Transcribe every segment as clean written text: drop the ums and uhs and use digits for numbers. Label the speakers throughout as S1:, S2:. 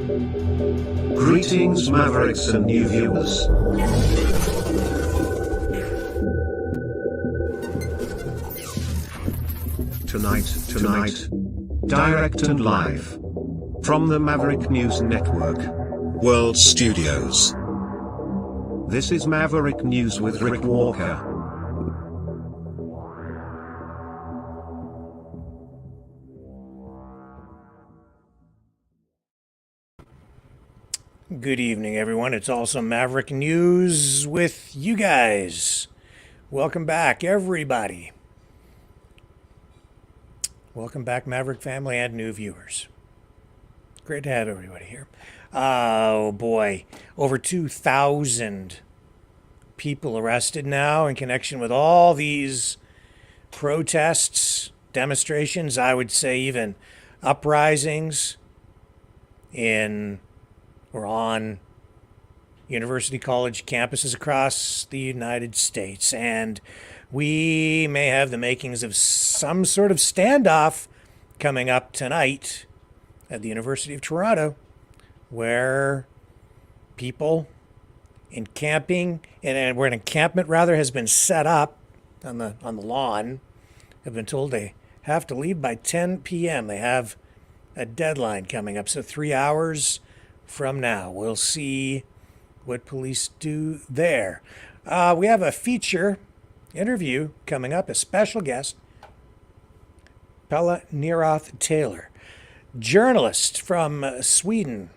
S1: Greetings Mavericks and new viewers. Tonight, direct and live, from the Maverick News Network, World Studios. This is Maverick News with Rick Walker.
S2: Good evening, everyone. It's also Maverick News with you guys. Welcome back, everybody. Welcome back, Maverick family and new viewers. Great to have everybody here. Oh, boy. Over 2,000 people arrested now in connection with all these protests, demonstrations, I would say even uprisings on university college campuses across the United States. And we may have the makings of some sort of standoff coming up tonight at the University of Toronto, where people where an encampment has been set up on the lawn, have been told they have to leave by 10 p.m. They have a deadline coming up, so 3 hours from now. We'll see what police do there. We have a feature interview coming up, a special guest, Pelle Neroth Taylor, journalist from Sweden,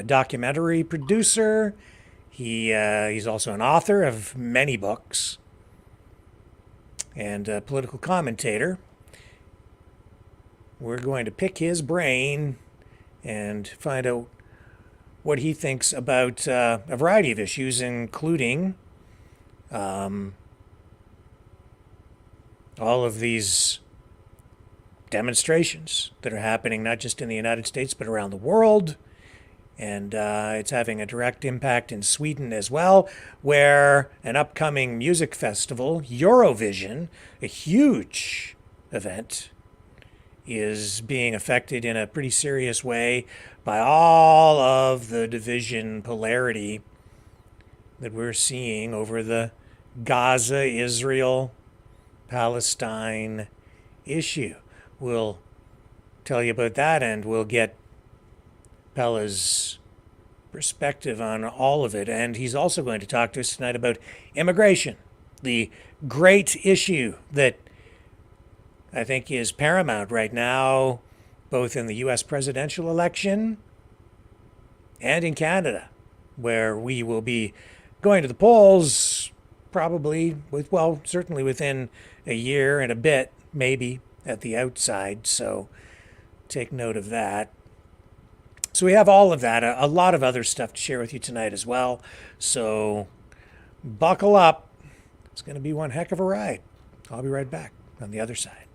S2: documentary producer. He's also an author of many books and a political commentator. We're going to pick his brain and find out what he thinks about a variety of issues, including all of these demonstrations that are happening not just in the United States but around the world. And it's having a direct impact in Sweden as well, where an upcoming music festival, Eurovision, a huge event, is being affected in a pretty serious way by all of the division polarity that we're seeing over the Gaza, Israel, Palestine issue. We'll tell you about that, and we'll get Pelle's perspective on all of it. And he's also going to talk to us tonight about immigration, the great issue that I think is paramount right now, both in the U.S. presidential election and in Canada, where we will be going to the polls probably certainly within a year and a bit, maybe at the outside. So take note of that. So we have all of that, a lot of other stuff to share with you tonight as well. So buckle up. It's going to be one heck of a ride. I'll be right back on the other side.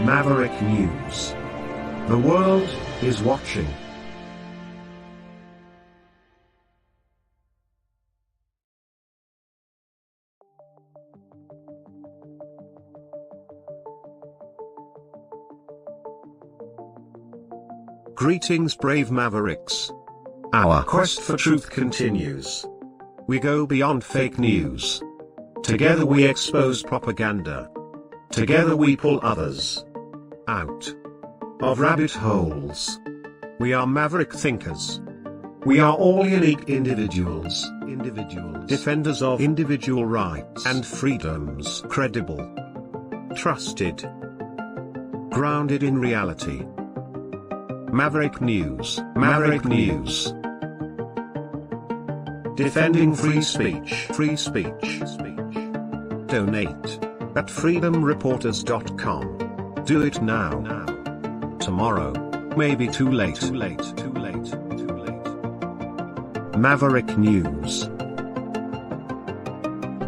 S1: Maverick News. The world is watching. Greetings brave Mavericks. Our quest for truth continues. We go beyond fake news. Together we expose propaganda. Together we pull others out of rabbit holes. We are maverick thinkers. We are all unique individuals, defenders of individual rights and freedoms, credible, trusted, grounded in reality. Maverick News, Maverick News. Defending free speech. Free speech. Donate at freedomreporters.com. Do it now. Tomorrow may be too late. Maverick News.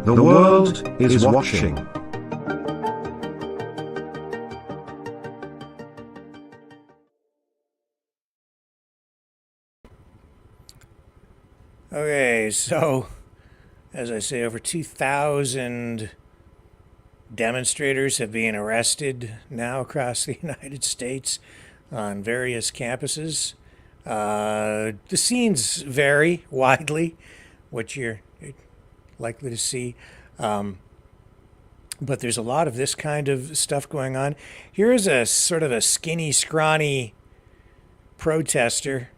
S1: The world is watching.
S2: Okay, so, as I say, over 2,000 demonstrators have been arrested now across the United States on various campuses. The scenes vary widely, what you're likely to see. But there's a lot of this kind of stuff going on. Here's a sort of a skinny, scrawny protester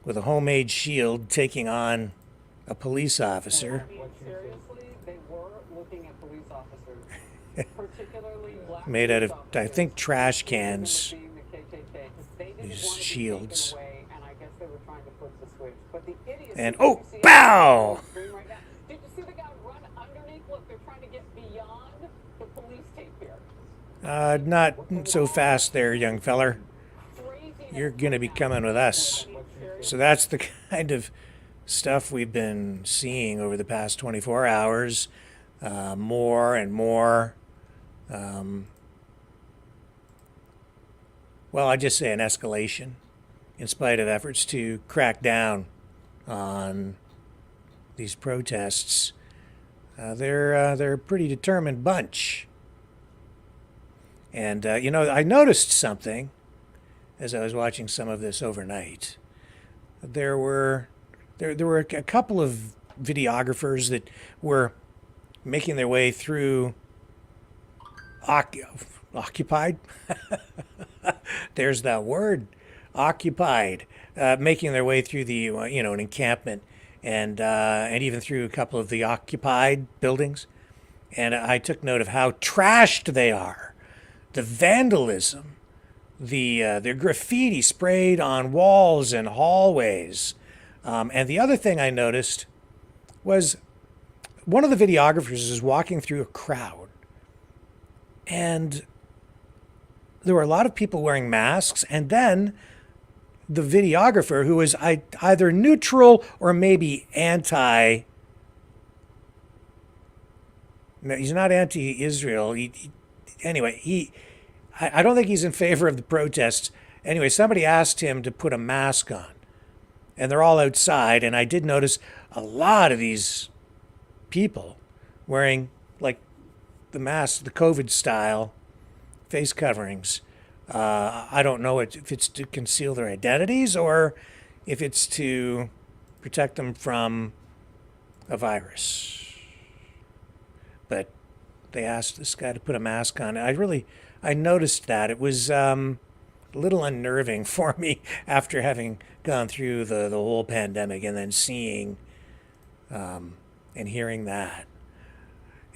S2: with a homemade shield taking on a police officer.
S3: Seriously, they were looking at police officers, particularly black
S2: made out of,
S3: police
S2: I think,
S3: officers,
S2: trash cans.
S3: being the KKK, 'cause they didn't
S2: These
S3: want to be
S2: shields.
S3: taken away, and I guess they were trying to flip the switch. But the idiocy
S2: And,
S3: that you
S2: oh,
S3: see on
S2: pow!
S3: the screen right now, did you see the guy run underneath? Look, they're trying to get beyond the police tape here.
S2: Not so fast there, young feller.
S3: Craziness
S2: You're going to be coming with us. So that's the kind of stuff we've been seeing over the past 24 hours. More and more. Well, I just say an escalation, in spite of efforts to crack down on these protests. They're a pretty determined bunch. And I noticed something as I was watching some of this overnight. There were a couple of videographers that were making their way through occupied. There's that word, occupied, making their way through the an encampment, and even through a couple of the occupied buildings. And I took note of how trashed they are, the vandalism, the graffiti sprayed on walls and hallways. And the other thing I noticed was one of the videographers is walking through a crowd, and there were a lot of people wearing masks, and then the videographer, who was either neutral or maybe anti. No, he's not anti-Israel. I don't think he's in favor of the protests. Anyway, somebody asked him to put a mask on, and they're all outside, and I did notice a lot of these people wearing, like, the mask, the COVID style face coverings. I don't know if it's to conceal their identities or if it's to protect them from a virus. But they asked this guy to put a mask on. I noticed that. It was a little unnerving for me after having gone through the whole pandemic and then seeing and hearing that.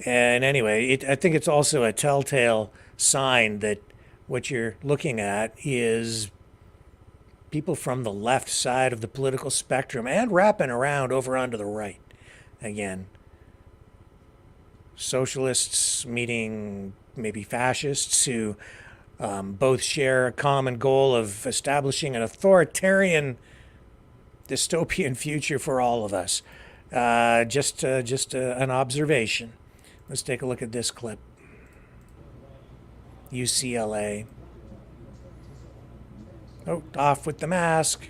S2: And anyway, I think it's also a telltale sign that what you're looking at is people from the left side of the political spectrum and wrapping around over onto the right. Again, socialists meeting maybe fascists who both share a common goal of establishing an authoritarian dystopian future for all of us. Just an observation. Let's take a look at this clip. UCLA. Oh, off with the mask.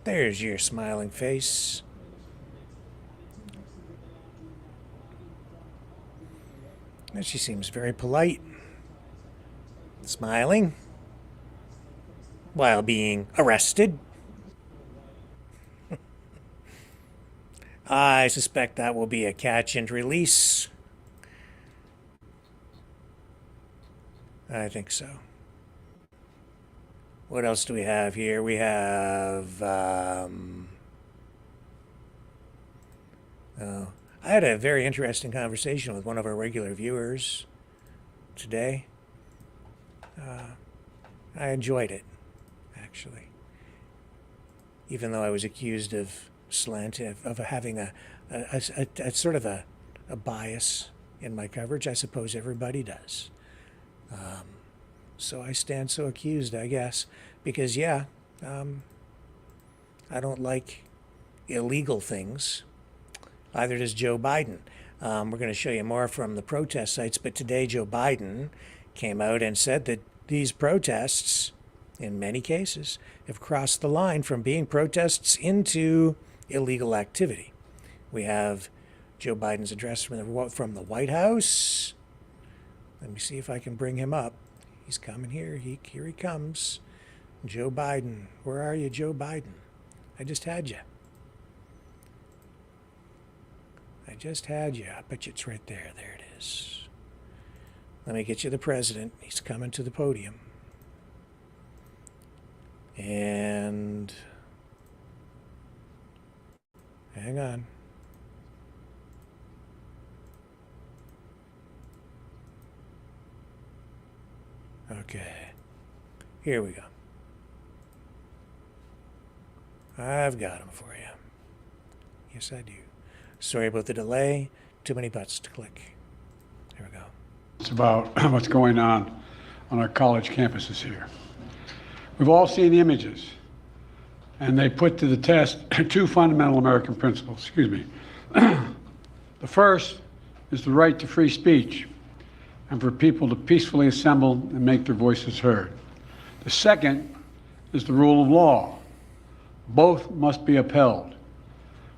S2: There's your smiling face. And she seems very polite, smiling, while being arrested. I suspect that will be a catch and release. I think so. What else do we have here? We have... I had a very interesting conversation with one of our regular viewers today. I enjoyed it, actually. Even though I was accused of slant of having a sort of a bias in my coverage. I suppose everybody does. So I stand so accused, I guess, because I don't like illegal things. Either does Joe Biden. We're going to show you more from the protest sites, but today Joe Biden came out and said that these protests, in many cases, have crossed the line from being protests into illegal activity. We have Joe Biden's address from the White House. Let me see if I can bring him up. He's coming here. Here he comes. Joe Biden. Where are you, Joe Biden? I just had you. I bet you it's right there. There it is. Let me get you the president. He's coming to the podium. And hang on. Okay. Here we go. I've got him for you. Yes, I do. Sorry about the delay. Too many buttons to click. Here we go.
S4: It's about what's going on our college campuses here. We've all seen the images, and they put to the test two fundamental American principles. Excuse me. The first is the right to free speech and for people to peacefully assemble and make their voices heard. The second is the rule of law. Both must be upheld.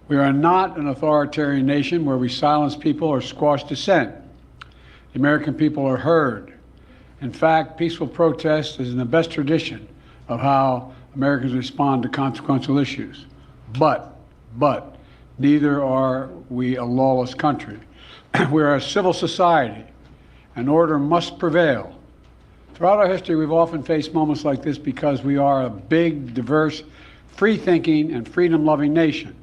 S4: We are not an authoritarian nation where we silence people or squash dissent. The American people are heard. In fact, peaceful protest is in the best tradition of how Americans respond to consequential issues. But, neither are we a lawless country. We are a civil society, and order must prevail. Throughout our history, we've often faced moments like this because we are a big, diverse, free-thinking, and freedom-loving nation.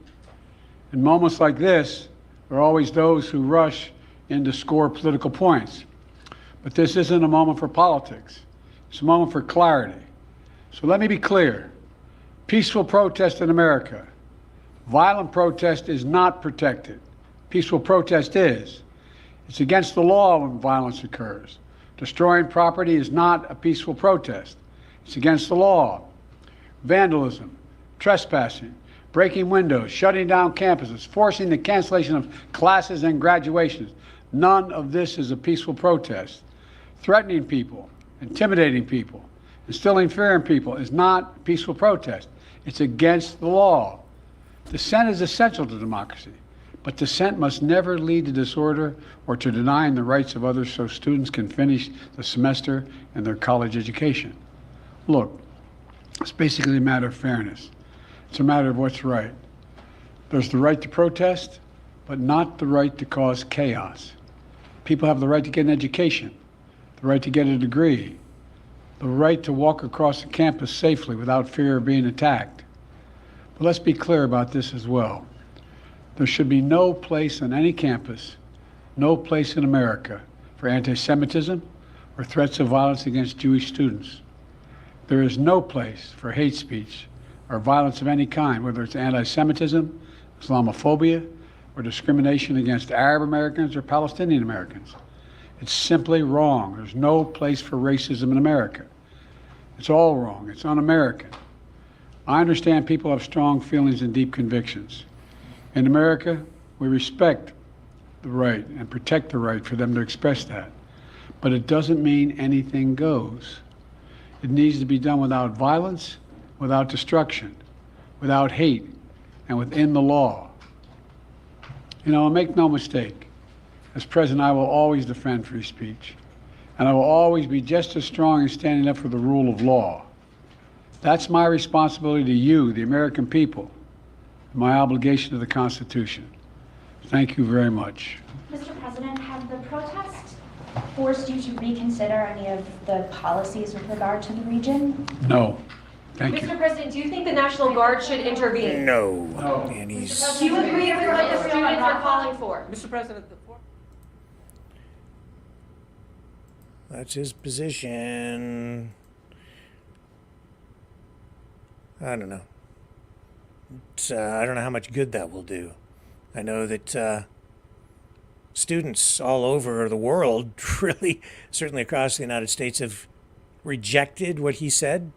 S4: In moments like this, there are always those who rush in to score political points. But this isn't a moment for politics. It's a moment for clarity. So let me be clear. Peaceful protest in America. Violent protest is not protected. Peaceful protest is. It's against the law when violence occurs. Destroying property is not a peaceful protest. It's against the law. Vandalism, trespassing, breaking windows, shutting down campuses, forcing the cancellation of classes and graduations. None of this is a peaceful protest. Threatening people, intimidating people, instilling fear in people is not peaceful protest. It's against the law. Dissent is essential to democracy, but dissent must never lead to disorder or to denying the rights of others so students can finish the semester and their college education. Look, it's basically a matter of fairness. It's a matter of what's right. There's the right to protest, but not the right to cause chaos. People have the right to get an education, the right to get a degree, the right to walk across the campus safely without fear of being attacked. But let's be clear about this as well. There should be no place on any campus, no place in America for anti-Semitism or threats of violence against Jewish students. There is no place for hate speech or violence of any kind, whether it's anti-Semitism, Islamophobia, or discrimination against Arab Americans or Palestinian Americans. It's simply wrong. There's no place for racism in America. It's all wrong. It's un-American. I understand people have strong feelings and deep convictions. In America, we respect the right and protect the right for them to express that. But it doesn't mean anything goes. It needs to be done without violence, without destruction, without hate, and within the law. You know, make no mistake, as president, I will always defend free speech, and I will always be just as strong in standing up for the rule of law. That's my responsibility to you, the American people, my obligation to the Constitution. Thank you very much.
S5: Mr. President, have the protests forced you to reconsider any of the policies with regard to the region?
S4: No. Thank you.
S6: Mr. President, do you think the National Guard should intervene?
S2: No.
S4: No.
S2: And he's...
S6: Do you agree with what the students are calling for?
S7: Mr. President,
S2: That's his position. I don't know. I don't know how much good that will do. I know that students all over the world, really, certainly across the United States, have rejected what he said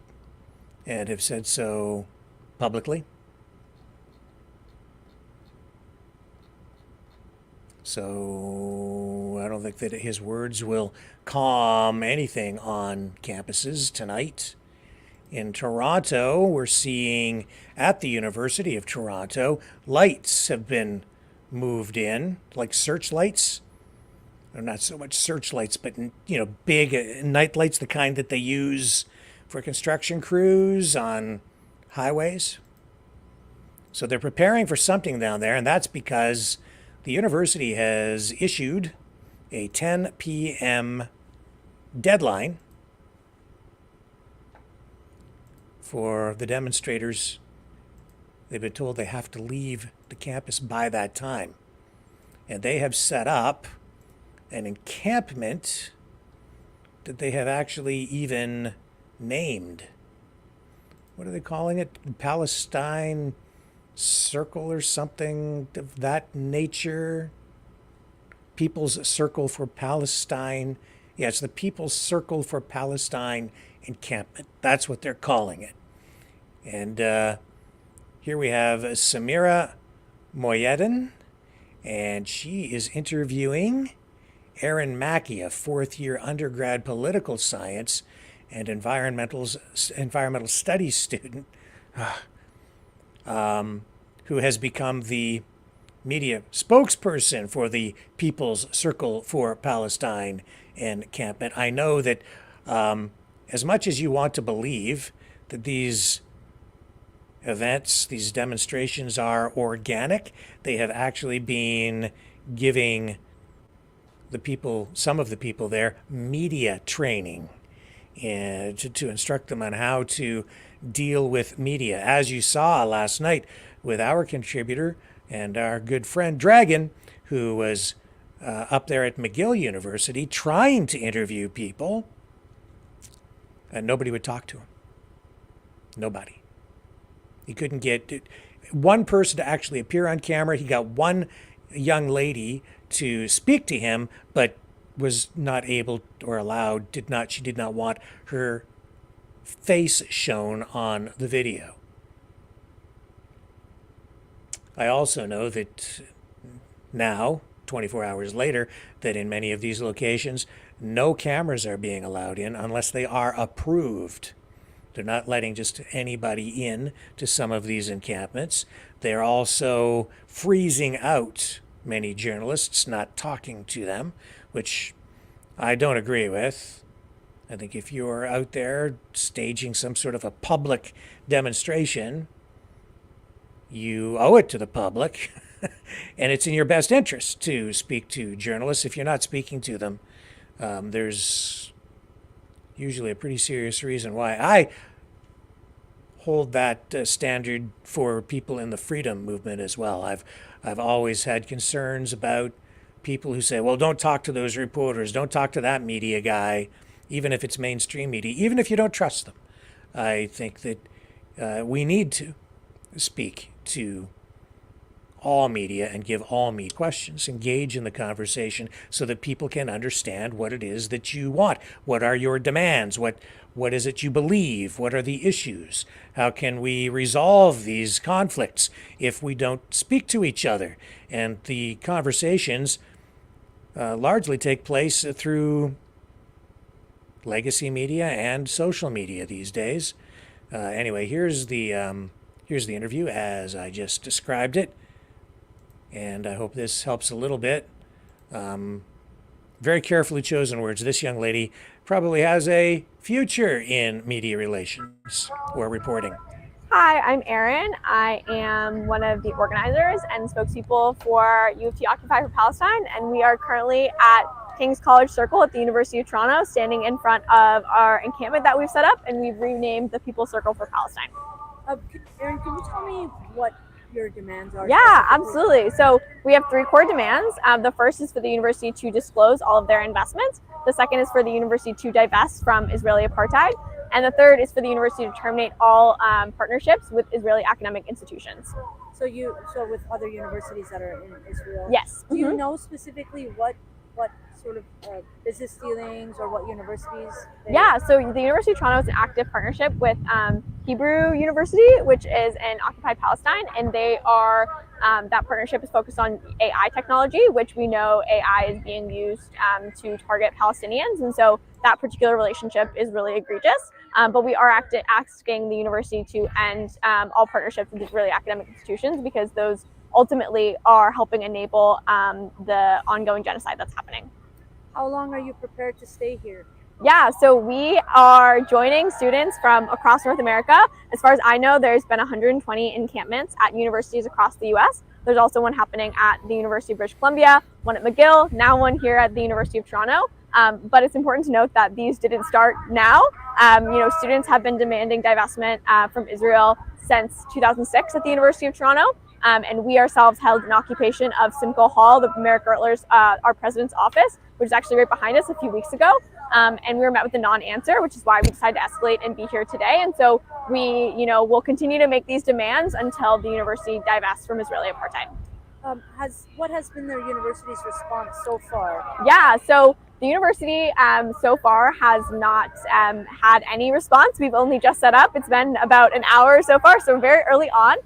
S2: and have said so publicly. So I don't think that his words will calm anything on campuses tonight. In Toronto, we're seeing at the University of Toronto, lights have been moved in, like searchlights. Or not so much searchlights, but big night lights, the kind that they use for construction crews on highways. So they're preparing for something down there, and that's because the university has issued a 10 p.m. deadline for the demonstrators. They've been told they have to leave the campus by that time. And they have set up an encampment that they have actually even named. What are they calling it? Palestine Circle or something of that nature? People's Circle for Palestine. Yeah, it's the People's Circle for Palestine encampment. That's what they're calling it. And here we have Samira Moyedin, and she is interviewing Aaron Mackey, a fourth-year undergrad political science and environmental studies student, who has become the media spokesperson for the People's Circle for Palestine encampment. I know that as much as you want to believe that these events, these demonstrations are organic, they have actually been giving the people, some of the people there, media training and to instruct them on how to deal with media. As you saw last night with our contributor and our good friend Dragon, who was up there at McGill University trying to interview people, and nobody would talk to him. Nobody. He couldn't get one person to actually appear on camera. He got one young lady to speak to him, but was not able or allowed, she did not want her face shown on the video. I also know that now, 24 hours later, that in many of these locations, no cameras are being allowed in unless they are approved. They're not letting just anybody in to some of these encampments. They're also freezing out many journalists, not talking to them, which I don't agree with. I think if you're out there staging some sort of a public demonstration, you owe it to the public, and it's in your best interest to speak to journalists. If you're not speaking to them, there's usually a pretty serious reason why. I hold that standard for people in the freedom movement as well. I've always had concerns about people who say, well, don't talk to those reporters, don't talk to that media guy, even if it's mainstream media, even if you don't trust them. I think that we need to speak to all media and give all media questions, engage in the conversation so that people can understand what it is that you want. What are your demands? What is it you believe? What are the issues? How can we resolve these conflicts if we don't speak to each other? And the conversations largely take place through legacy media and social media these days. Anyway, here's the interview as I just described it. And I hope this helps a little bit. Very carefully chosen words. This young lady probably has a future in media relations or reporting.
S7: Hi, I'm Erin. I am one of the organizers and spokespeople for U of T Occupy for Palestine, and we are currently at King's College Circle at the University of Toronto, standing in front of our encampment that we've set up, and we've renamed the People's Circle for Palestine.
S8: Erin, can you tell me what your demands are?
S7: Yeah, absolutely. So we have three core demands. The first is for the university to disclose all of their investments. The second is for the university to divest from Israeli apartheid. And the third is for the university to terminate all partnerships with Israeli academic institutions.
S8: So with other universities that are in Israel.
S7: Yes.
S8: Do you know specifically what sort of business dealings or what universities?
S7: Yeah, so the University of Toronto is an active partnership with Hebrew University, which is in occupied Palestine, and they are that partnership is focused on AI technology, which we know AI is being used to target Palestinians, and so that particular relationship is really egregious. But we are asking the university to end all partnerships with Israeli academic institutions because those ultimately are helping enable the ongoing genocide that's happening.
S8: How long are you prepared to stay here?
S7: Yeah, so we are joining students from across North America. As far as I know, there's been 120 encampments at universities across the US. There's also one happening at the University of British Columbia, one at McGill, now one here at the University of Toronto. But it's important to note that these didn't start now. Students have been demanding divestment from Israel since 2006 at the University of Toronto. And we ourselves held an occupation of Simcoe Hall, the Maverick Gertler's, our president's office, which is actually right behind us a few weeks ago. And we were met with a non-answer, which is why we decided to escalate and be here today. And so we, will continue to make these demands until the university divests from Israeli apartheid.
S8: What has been the university's response so far?
S7: Yeah, so the university so far has not had any response. We've only just set up. It's been about an hour so far, so very early on.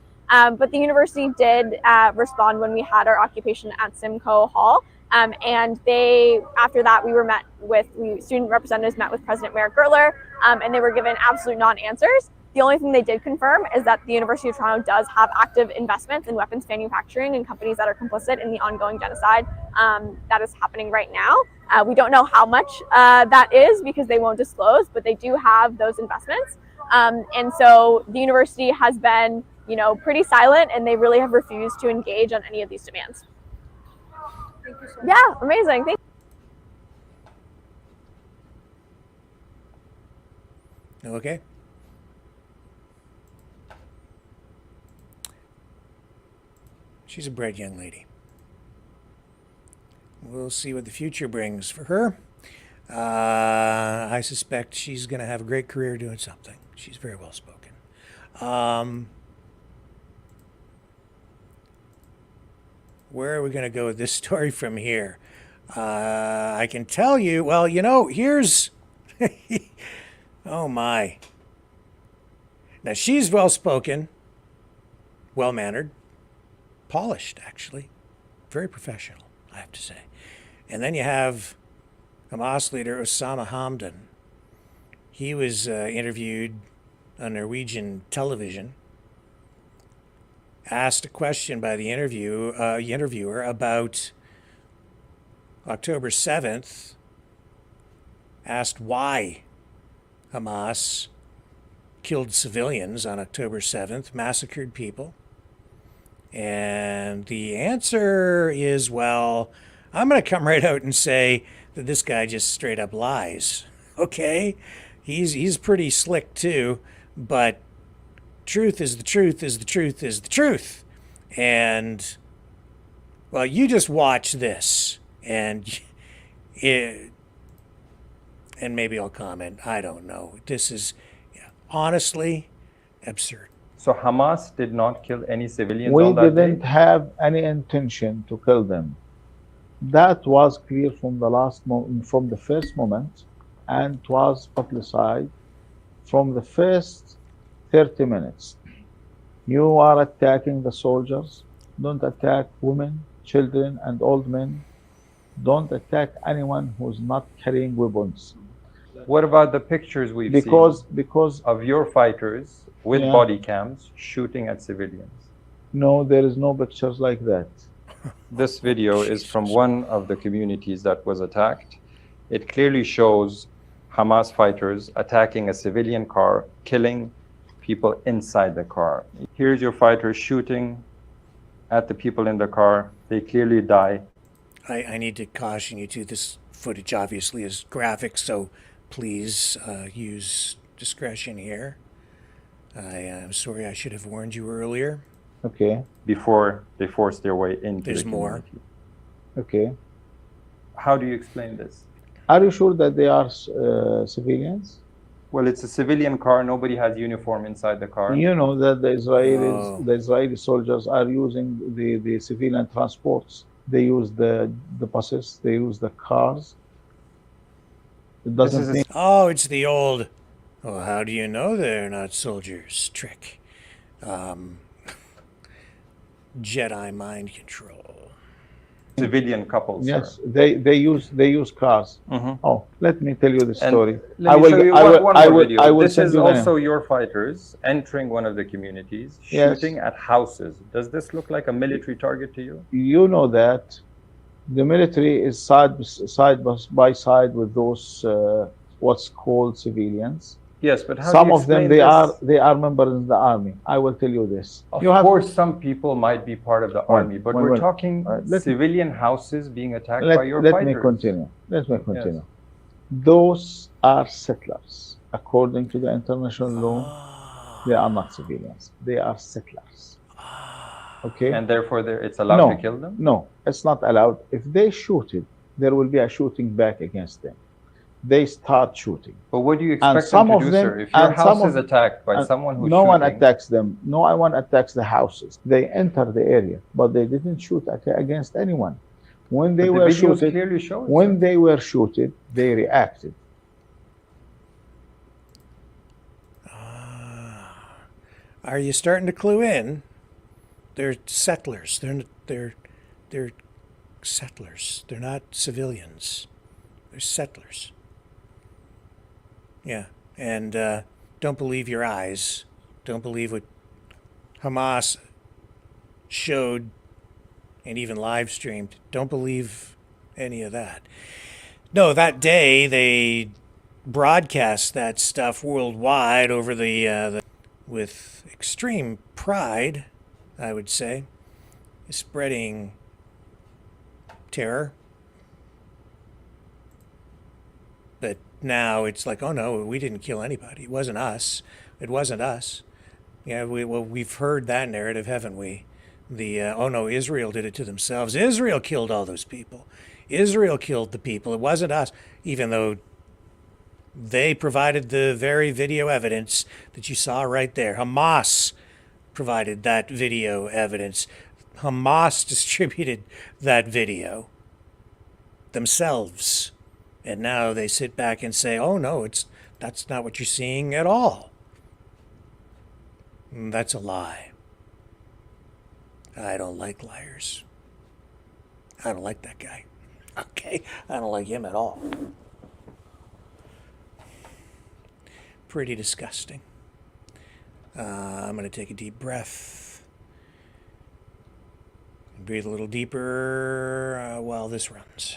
S7: But the university did respond when we had our occupation at Simcoe Hall. And after that, student representatives met with President Maverick Gertler, and they were given absolute non-answers. The only thing they did confirm is that the University of Toronto does have active investments in weapons manufacturing and companies that are complicit in the ongoing genocide that is happening right now. We don't know how much that is because they won't disclose, but they do have those investments. And so the university has been, pretty silent, and they really have refused to engage on any of these demands.
S8: Thank you so much.
S7: Yeah, amazing. Thank
S2: you. Okay. She's a bright young lady. We'll see what the future brings for her. I suspect she's going to have a great career doing something. She's very well spoken. Where are we going to go with this story from here? I can tell you, here's... oh, my. Now, she's well-spoken, well-mannered, polished, actually. Very professional, I have to say. And then you have Hamas leader Osama Hamdan. He was interviewed on Norwegian television, asked a question by the interviewer about October 7th, asked why Hamas killed civilians on October 7th, massacred people. And the answer is, well, I'm going to come right out and say that this guy just straight up lies. Okay? He's pretty slick too, but truth is the truth is the truth is the truth. And, well, you just watch this and maybe I'll comment. I don't know. This is honestly absurd.
S9: So Hamas did not kill any civilians on that day?
S10: We didn't have any intention to kill them. That was clear from the first moment, and it was publicized from the first 30 minutes. You are attacking the soldiers. Don't attack women, children, and old men. Don't attack anyone who's not carrying weapons.
S9: What about the pictures we've seen of your fighters with body cams shooting at civilians?
S10: No, there is no pictures like that.
S9: This video is from one of the communities that was attacked. It clearly shows Hamas fighters attacking a civilian car, killing people inside the car. Here's your fighters shooting at the people in the car. They clearly die.
S2: I need to caution you too. This footage obviously is graphic, so please use discretion here. I'm sorry, I should have warned you earlier.
S10: Okay.
S9: Before they forced their way into
S2: There's
S9: the
S2: more.
S9: community.
S10: Okay.
S9: How do you explain this?
S10: Are you sure that they are civilians?
S9: Well, it's a civilian car. Nobody has uniform inside the car.
S10: You know that the
S2: Oh.
S10: Israeli soldiers are using the civilian transports. They use the buses. They use the cars. It doesn't
S9: is a-
S10: mean
S2: Oh, it's the old, oh, how do you know they're not soldiers trick. Jedi mind control.
S9: civilian couples.
S10: yes. They use cars.
S9: Mhm.
S10: Oh, let me tell you the
S9: And
S10: story.
S9: let me show you one more video.
S10: I will
S9: This
S10: send
S9: is
S10: you the
S9: also
S10: name.
S9: your fighters entering one of the communities,
S10: Yes.
S9: shooting at houses. Does this look like a military target to you?
S10: You know that the military is side by side with those what's called civilians.
S9: Yes, but how
S10: Some
S9: do you
S10: of them
S9: explain this?
S10: they are members in the army. I will tell you this.
S9: Of
S10: You have
S9: course, some people might be part of the army, but we're
S10: well,
S9: talking
S10: let-
S9: civilian houses being attacked by your
S10: let
S9: fighters.
S10: me continue. Let me continue. Those are settlers. According to the international law, they are not civilians. They are settlers. Okay?
S9: And therefore, it's allowed
S10: No,
S9: to kill them?
S10: no, it's not allowed. If they shoot it, there will be a shooting back against them. They start shooting.
S9: But what do you
S10: And
S9: expect
S10: some
S9: them to
S10: of
S9: do,
S10: them-
S9: sir? If your
S10: and some
S9: house is
S10: of-
S9: attacked by
S10: and
S9: someone who's
S10: no one
S9: shooting,
S10: attacks them. No one attacks the houses. They enter the area, but they didn't shoot against anyone. When they
S9: but
S10: were
S9: the videos
S10: shooted,
S9: clearly show it,
S10: when
S9: sir.
S10: they were shooted, they reacted.
S2: Are you starting to clue in? They're settlers. They're settlers. They're not civilians. They're settlers. Yeah, and don't believe your eyes. Don't believe what Hamas showed and even live streamed. Don't believe any of that. No, that day they broadcast that stuff worldwide over the with extreme pride, I would say, spreading terror. But now it's like, oh no, we didn't kill anybody. It wasn't us. It wasn't us. Yeah, we've heard that narrative, haven't we? Oh no, Israel did it to themselves. Israel killed all those people. Israel killed the people. It wasn't us, even though they provided the very video evidence that you saw right there. Hamas provided that video evidence. Hamas distributed that video themselves. And now they sit back and say, oh no, that's not what you're seeing at all. That's a lie. I don't like liars. I don't like that guy. Okay? I don't like him at all. Pretty disgusting. I'm going to take a deep breath. Breathe a little deeper while this runs.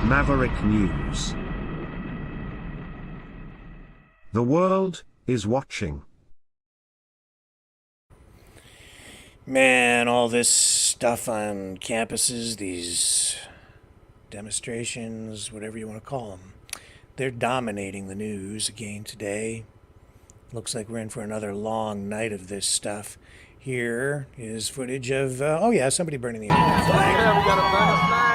S1: Maverick News. The world is watching.
S2: Man, all this stuff on campuses, these demonstrations, whatever you want to call them, they're dominating the news again today. Looks like we're in for another long night of this stuff. Here is footage of, oh yeah, somebody burning the American flag.
S11: Yeah, we got to burn a flag.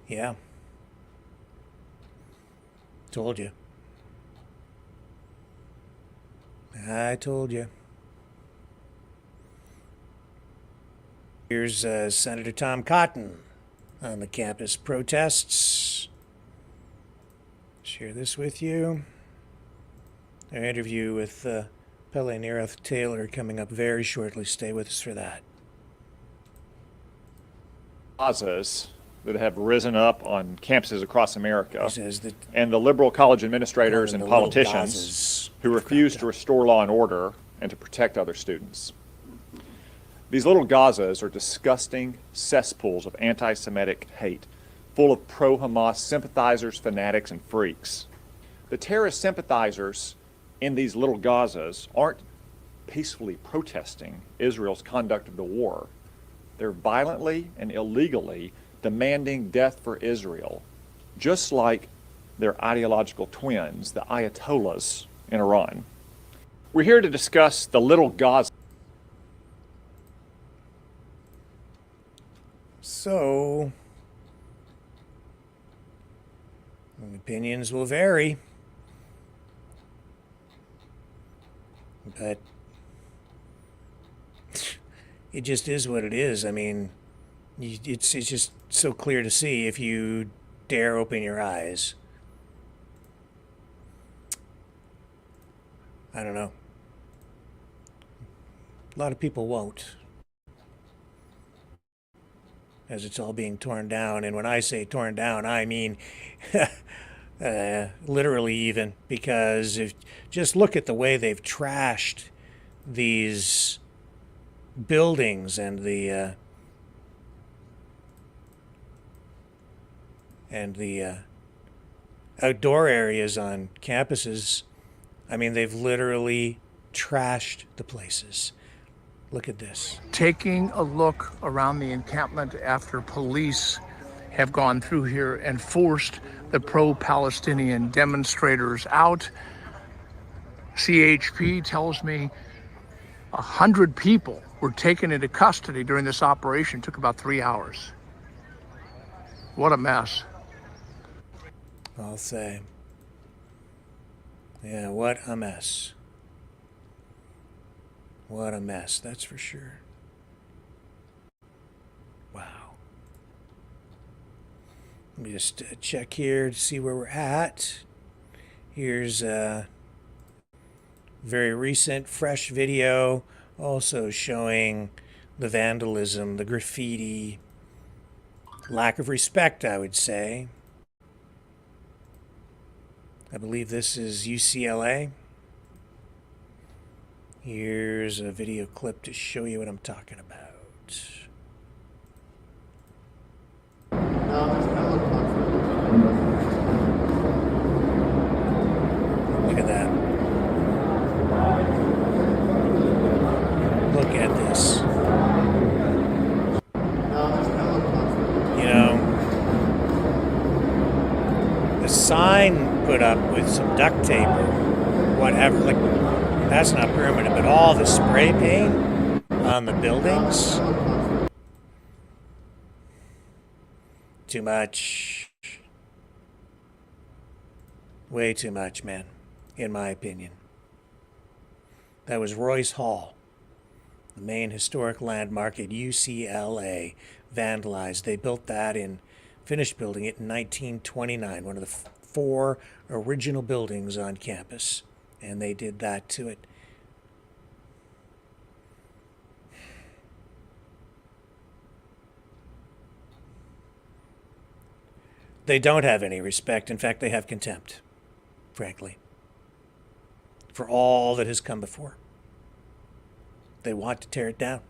S2: Yeah. Told you. I told you. Here's Senator Tom Cotton on the campus protests. Share this with you. Our interview with Pelle Neroth Taylor coming up very shortly. Stay with us for that.
S12: Plazas that have risen up on campuses across America,
S2: He says that
S12: and the liberal college administrators and
S2: the little
S12: politicians
S2: Gazas
S12: who refuse to restore law and order and to protect other students. These little Gazas are disgusting cesspools of anti-Semitic hate, full of pro-Hamas sympathizers, fanatics, and freaks. The terrorist sympathizers in these little Gazas aren't peacefully protesting Israel's conduct of the war. They're violently and illegally demanding death for Israel, just like their ideological twins, the Ayatollahs in Iran. We're here to discuss the little Gaza.
S2: so. Opinions will vary. But it just is what it is. I mean, it's just so clear to see if you dare open your eyes. I don't know. A lot of people won't, as it's all being torn down. And when I say torn down, I mean literally, even, because if just look at the way they've trashed these buildings and the outdoor areas on campuses. I mean, they've literally trashed the places. Look at this.
S13: Taking a look around the encampment after police have gone through here and forced the pro-Palestinian demonstrators out. CHP tells me 100 people were taken into custody during this operation. It took about 3 hours. What a mess.
S2: I'll say. Yeah, what a mess. What a mess, that's for sure. Wow. Let me just check here to see where we're at. Here's a very recent, fresh video, also showing the vandalism, the graffiti, lack of respect, I would say. I believe this is UCLA. Here's a video clip to show you what I'm talking about. Look at that. Look at this. You know, a sign put up with some duct tape or whatever, like, that's not permanent, but all the spray paint on the buildings, too much. Way too much, man, in my opinion. That was Royce Hall, the main historic landmark at UCLA, vandalized. They built that finished building it in 1929, one of the 4 original buildings on campus. And they did that to it. They don't have any respect. In fact, they have contempt, frankly, for all that has come before. They want to tear it down.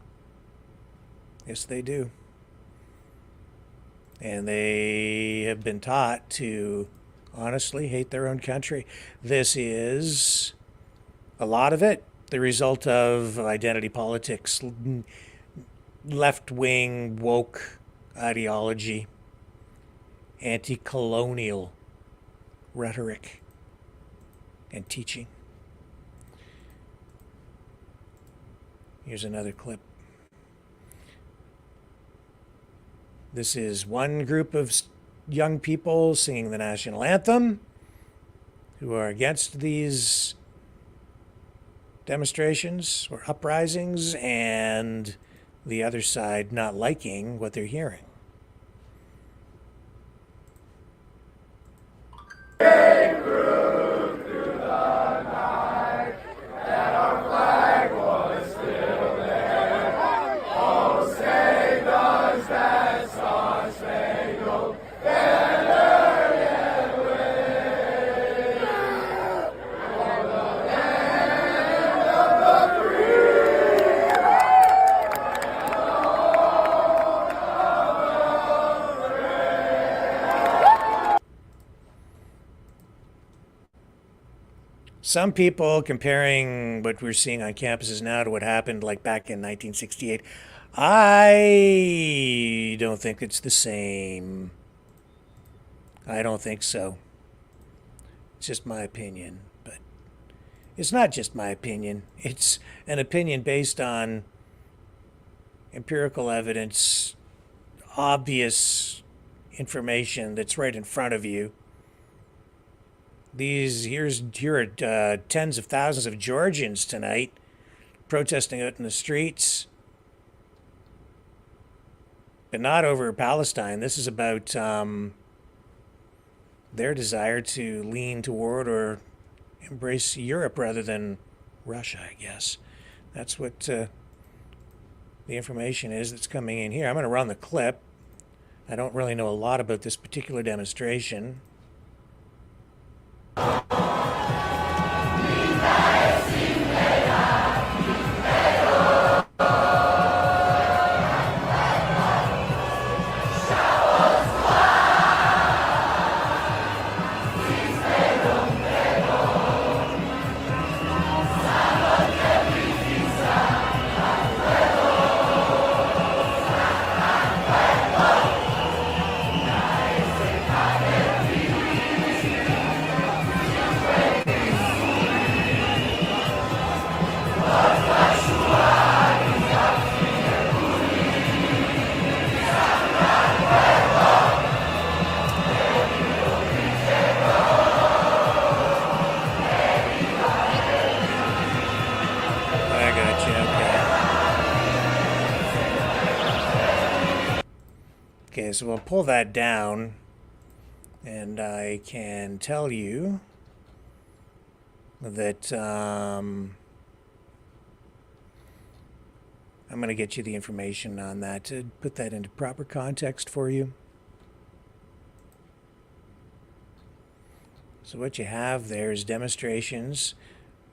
S2: Yes, they do. And they have been taught to honestly hate their own country. This is, a lot of it, the result of identity politics, left-wing woke ideology, anti-colonial rhetoric and teaching. Here's another clip. This is one group of young people singing the national anthem who are against these demonstrations or uprisings, and the other side not liking what they're hearing. Some people comparing what we're seeing on campuses now to what happened like back in 1968. I don't think it's the same. I don't think so. It's just my opinion, but it's not just my opinion. It's an opinion based on empirical evidence, obvious information that's right in front of you. Here are tens of thousands of Georgians tonight protesting out in the streets, but not over Palestine. This is about their desire to lean toward or embrace Europe rather than Russia, I guess. That's what the information is that's coming in here. I'm going to run the clip. I don't really know a lot about this particular demonstration. Okay, so we'll pull that down, and I can tell you that I'm going to get you the information on that to put that into proper context for you. So what you have there is demonstrations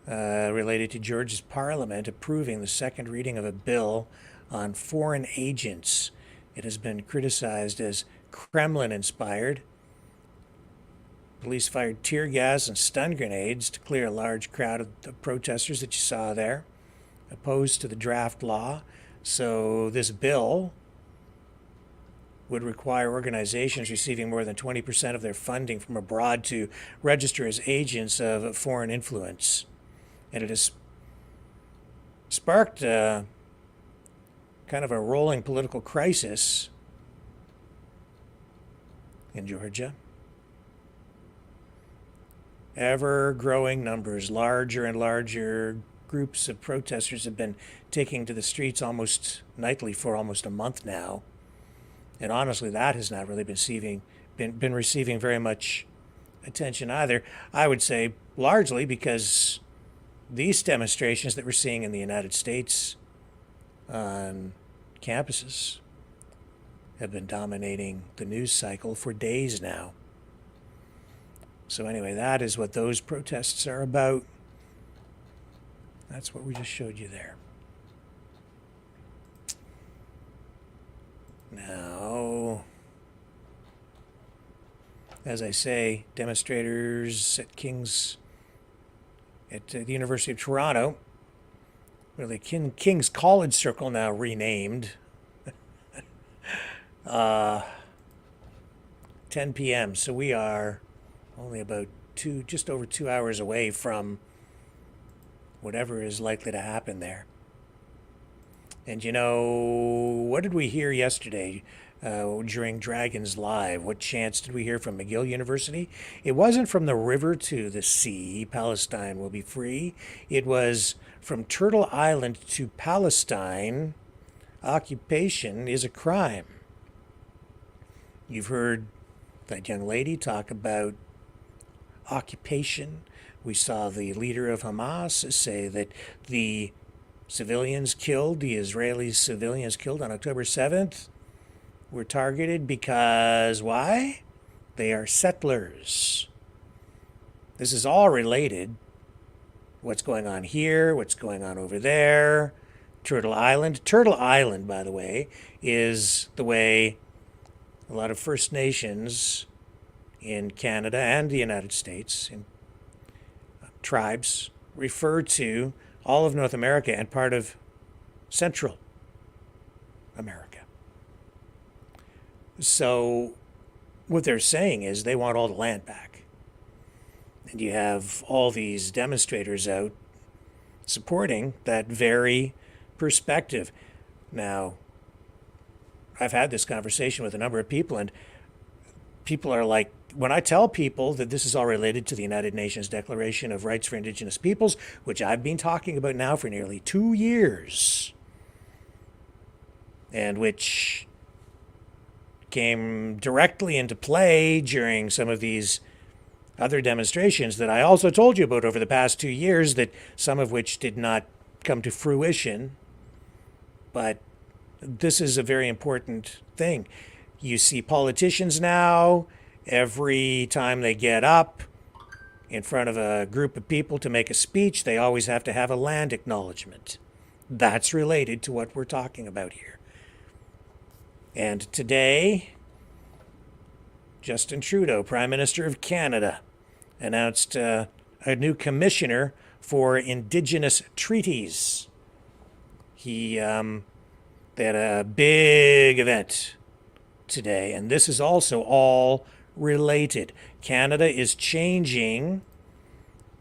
S2: related to Georgia's parliament approving the second reading of a bill on foreign agents. It has been criticized as Kremlin-inspired. Police fired tear gas and stun grenades to clear a large crowd of the protesters that you saw there, opposed to the draft law. So this bill would require organizations receiving more than 20% of their funding from abroad to register as agents of foreign influence. And it has sparked kind of a rolling political crisis in Georgia. Ever-growing numbers, larger and larger groups of protesters have been taking to the streets almost nightly for almost a month now. And honestly, that has not really been receiving very much attention either. I would say largely because these demonstrations that we're seeing in the United States on campuses have been dominating the news cycle for days now. So anyway, that is what those protests are about. That's what we just showed you there. Now, as I say, demonstrators at the University of Toronto, really King's College Circle, now renamed, 10 p.m. So we are only about just over 2 hours away from whatever is likely to happen there. And you know, what did we hear yesterday? during Dragons Live. What chants did we hear from McGill University? It wasn't from the river to the sea, Palestine will be free. It was from Turtle Island to Palestine, occupation is a crime. You've heard that young lady talk about occupation. We saw the leader of Hamas say that the civilians killed, the Israeli civilians killed on October 7th, were targeted because why? They are settlers. This is all related. What's going on here, what's going on over there. Turtle Island. Turtle Island, by the way, is the way a lot of First Nations in Canada and the United States, in tribes, refer to all of North America and part of Central America. So what they're saying is they want all the land back. And you have all these demonstrators out supporting that very perspective. Now, I've had this conversation with a number of people, and people are like, when I tell people that this is all related to the United Nations Declaration of Rights for Indigenous Peoples, which I've been talking about now for nearly 2 years, and which came directly into play during some of these other demonstrations that I also told you about over the past 2 years, that some of which did not come to fruition. But this is a very important thing. You see politicians now, every time they get up in front of a group of people to make a speech, they always have to have a land acknowledgement. That's related to what we're talking about here. And today, Justin Trudeau, Prime Minister of Canada, announced a new commissioner for Indigenous treaties. They had a big event today, and this is also all related. Canada is changing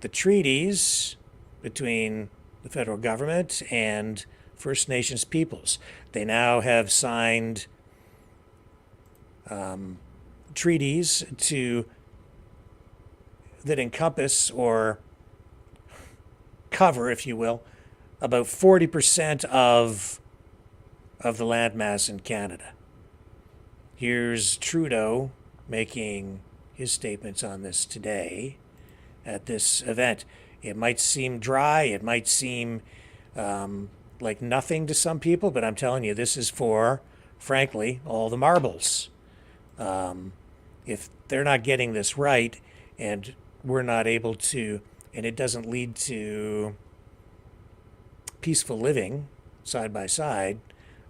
S2: the treaties between the federal government and First Nations peoples. They now have signed treaties that encompass or cover, if you will, about 40% of the landmass in Canada. Here's Trudeau making his statements on this today at this event. It might seem dry, it might seem like nothing to some people, but I'm telling you, this is for, frankly, all the marbles. If they're not getting this right, and we're not able to, and it doesn't lead to peaceful living side by side,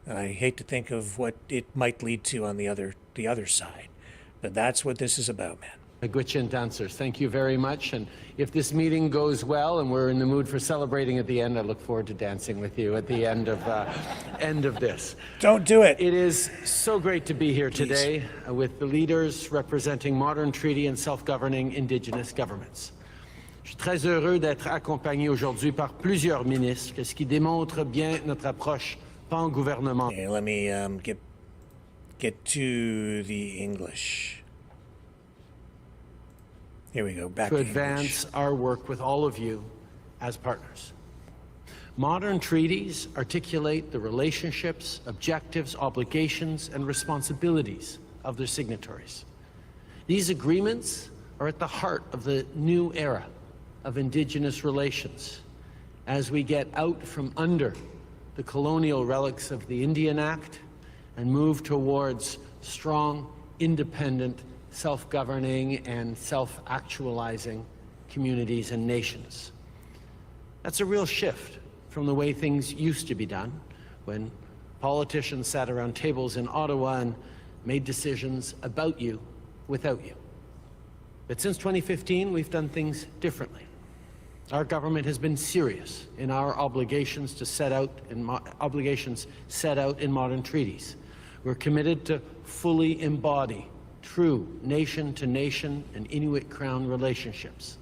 S2: I hate to think of what it might lead to on the other side. But that's what this is about, man.
S14: Magwitchin answers. Thank you very much. And if this meeting goes well and we're in the mood for celebrating at the end, I look forward to dancing with you at the end of this.
S2: Don't do it.
S14: It is so great to be here today with the leaders representing modern treaty and self-governing Indigenous governments. Je suis très heureux d'être accompagné aujourd'hui par plusieurs ministres, ce qui démontre bien notre approche pan-gouvernementale.
S2: Okay, let me get to the English. Here we go, back to
S14: advance our work with all of you as partners. Modern treaties articulate the relationships, objectives, obligations, and responsibilities of their signatories. These agreements are at the heart of the new era of Indigenous relations as we get out from under the colonial relics of the Indian Act and move towards strong, independent, self-governing and self-actualizing communities and nations. That's a real shift from the way things used to be done when politicians sat around tables in Ottawa and made decisions about you without you. But since 2015, we've done things differently. Our government has been serious in our obligations set out in modern treaties. We're committed to fully embody true nation-to-nation and Inuit Crown relationships.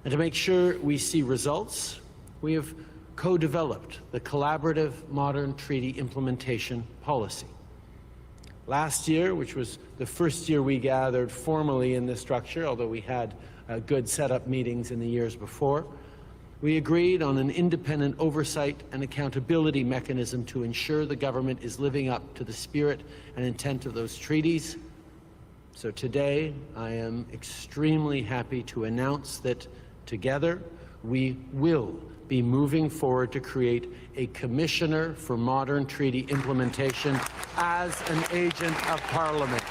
S14: And to make sure we see results, we have co-developed the collaborative modern treaty implementation policy. Last year, which was the first year we gathered formally in this structure, although we had good setup meetings in the years before, we agreed on an independent oversight and accountability mechanism to ensure the government is living up to the spirit and intent of those treaties. So today, I am extremely happy to announce that together we will be moving forward to create a Commissioner for Modern Treaty Implementation as an agent of Parliament.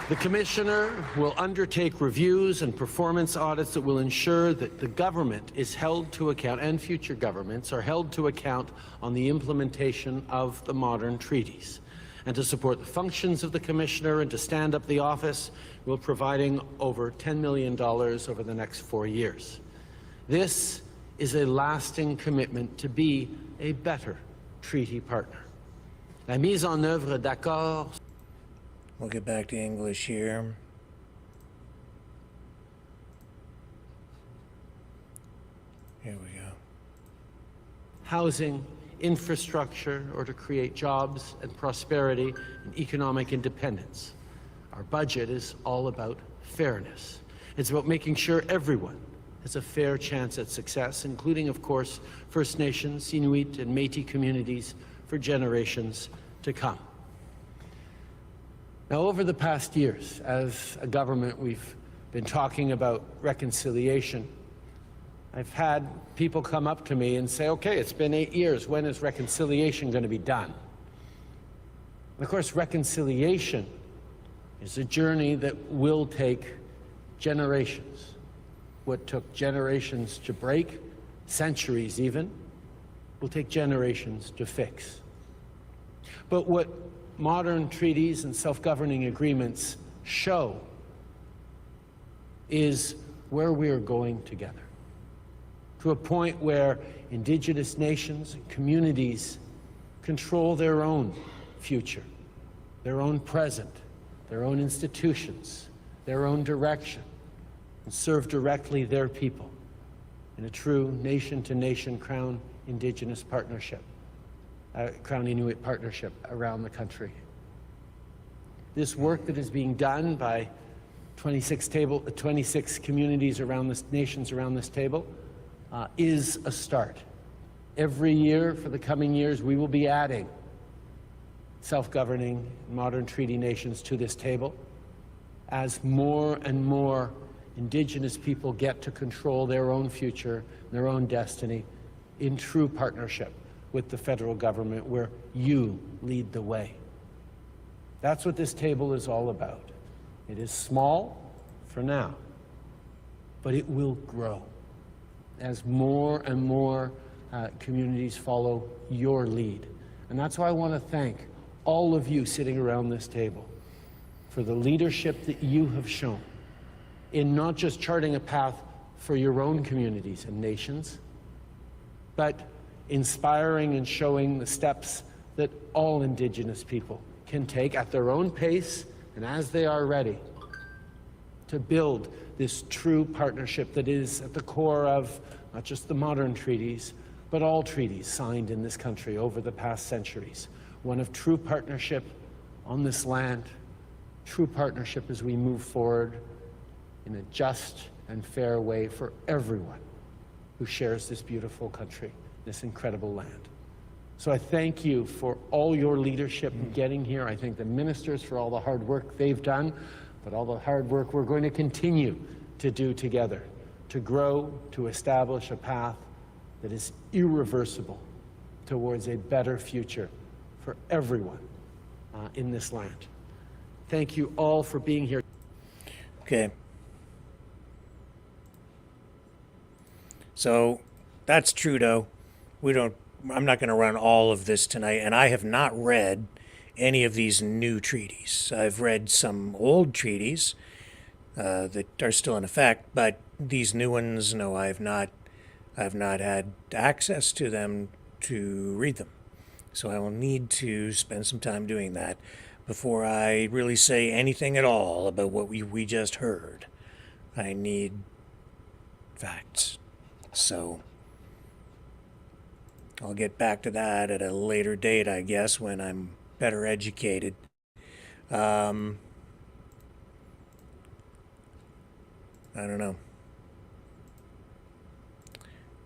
S14: The Commissioner will undertake reviews and performance audits that will ensure that the government is held to account, and future governments are held to account on the implementation of the modern treaties. And to support the functions of the Commissioner and to stand up the office, we're providing over $10 million over the next 4 years. This is a lasting commitment to be a better treaty partner. La mise en œuvre d'accords.
S2: We'll get back to English here. Here we go.
S14: Housing, infrastructure, or to create jobs and prosperity and economic independence. Our budget is all about fairness. It's about making sure everyone has a fair chance at success, including, of course, First Nations, Inuit, and Métis communities for generations to come. Now, over the past years, as a government, we've been talking about reconciliation. I've had people come up to me and say, okay, it's been 8 years. When is reconciliation going to be done? And of course, reconciliation is a journey that will take generations. What took generations to break, centuries even, will take generations to fix. But what modern treaties and self-governing agreements show is where we are going together, to a point where Indigenous nations and communities control their own future, their own present, their own institutions, their own direction, and serve directly their people in a true nation-to-nation Crown Indigenous partnership. Crown Inuit partnership around the country. This work that is being done by 26 communities around this, nations around this table, is a start. Every year for the coming years, we will be adding self-governing modern treaty nations to this table as more and more Indigenous people get to control their own future, their own destiny in true partnership with the federal government, where you lead the way. That's what this table is all about. It is small for now, but it will grow as more and more communities follow your lead. And that's why I want to thank all of you sitting around this table for the leadership that you have shown in not just charting a path for your own communities and nations, but inspiring and showing the steps that all Indigenous people can take at their own pace and as they are ready to build this true partnership that is at the core of not just the modern treaties, but all treaties signed in this country over the past centuries. One of true partnership on this land, true partnership as we move forward in a just and fair way for everyone who shares this beautiful country, this incredible land. So I thank you for all your leadership in getting here. I thank the ministers for all the hard work they've done, but all the hard work we're going to continue to do together to grow, to establish a path that is irreversible towards a better future for everyone in this land. Thank you all for being here.
S2: Okay. So that's Trudeau. I'm not going to run all of this tonight, and I have not read any of these new treaties. I've read some old treaties that are still in effect, but these new ones, no, I've not had access to them to read them. So I will need to spend some time doing that before I really say anything at all about what we just heard. I need facts. So I'll get back to that at a later date, I guess, when I'm better educated. I don't know.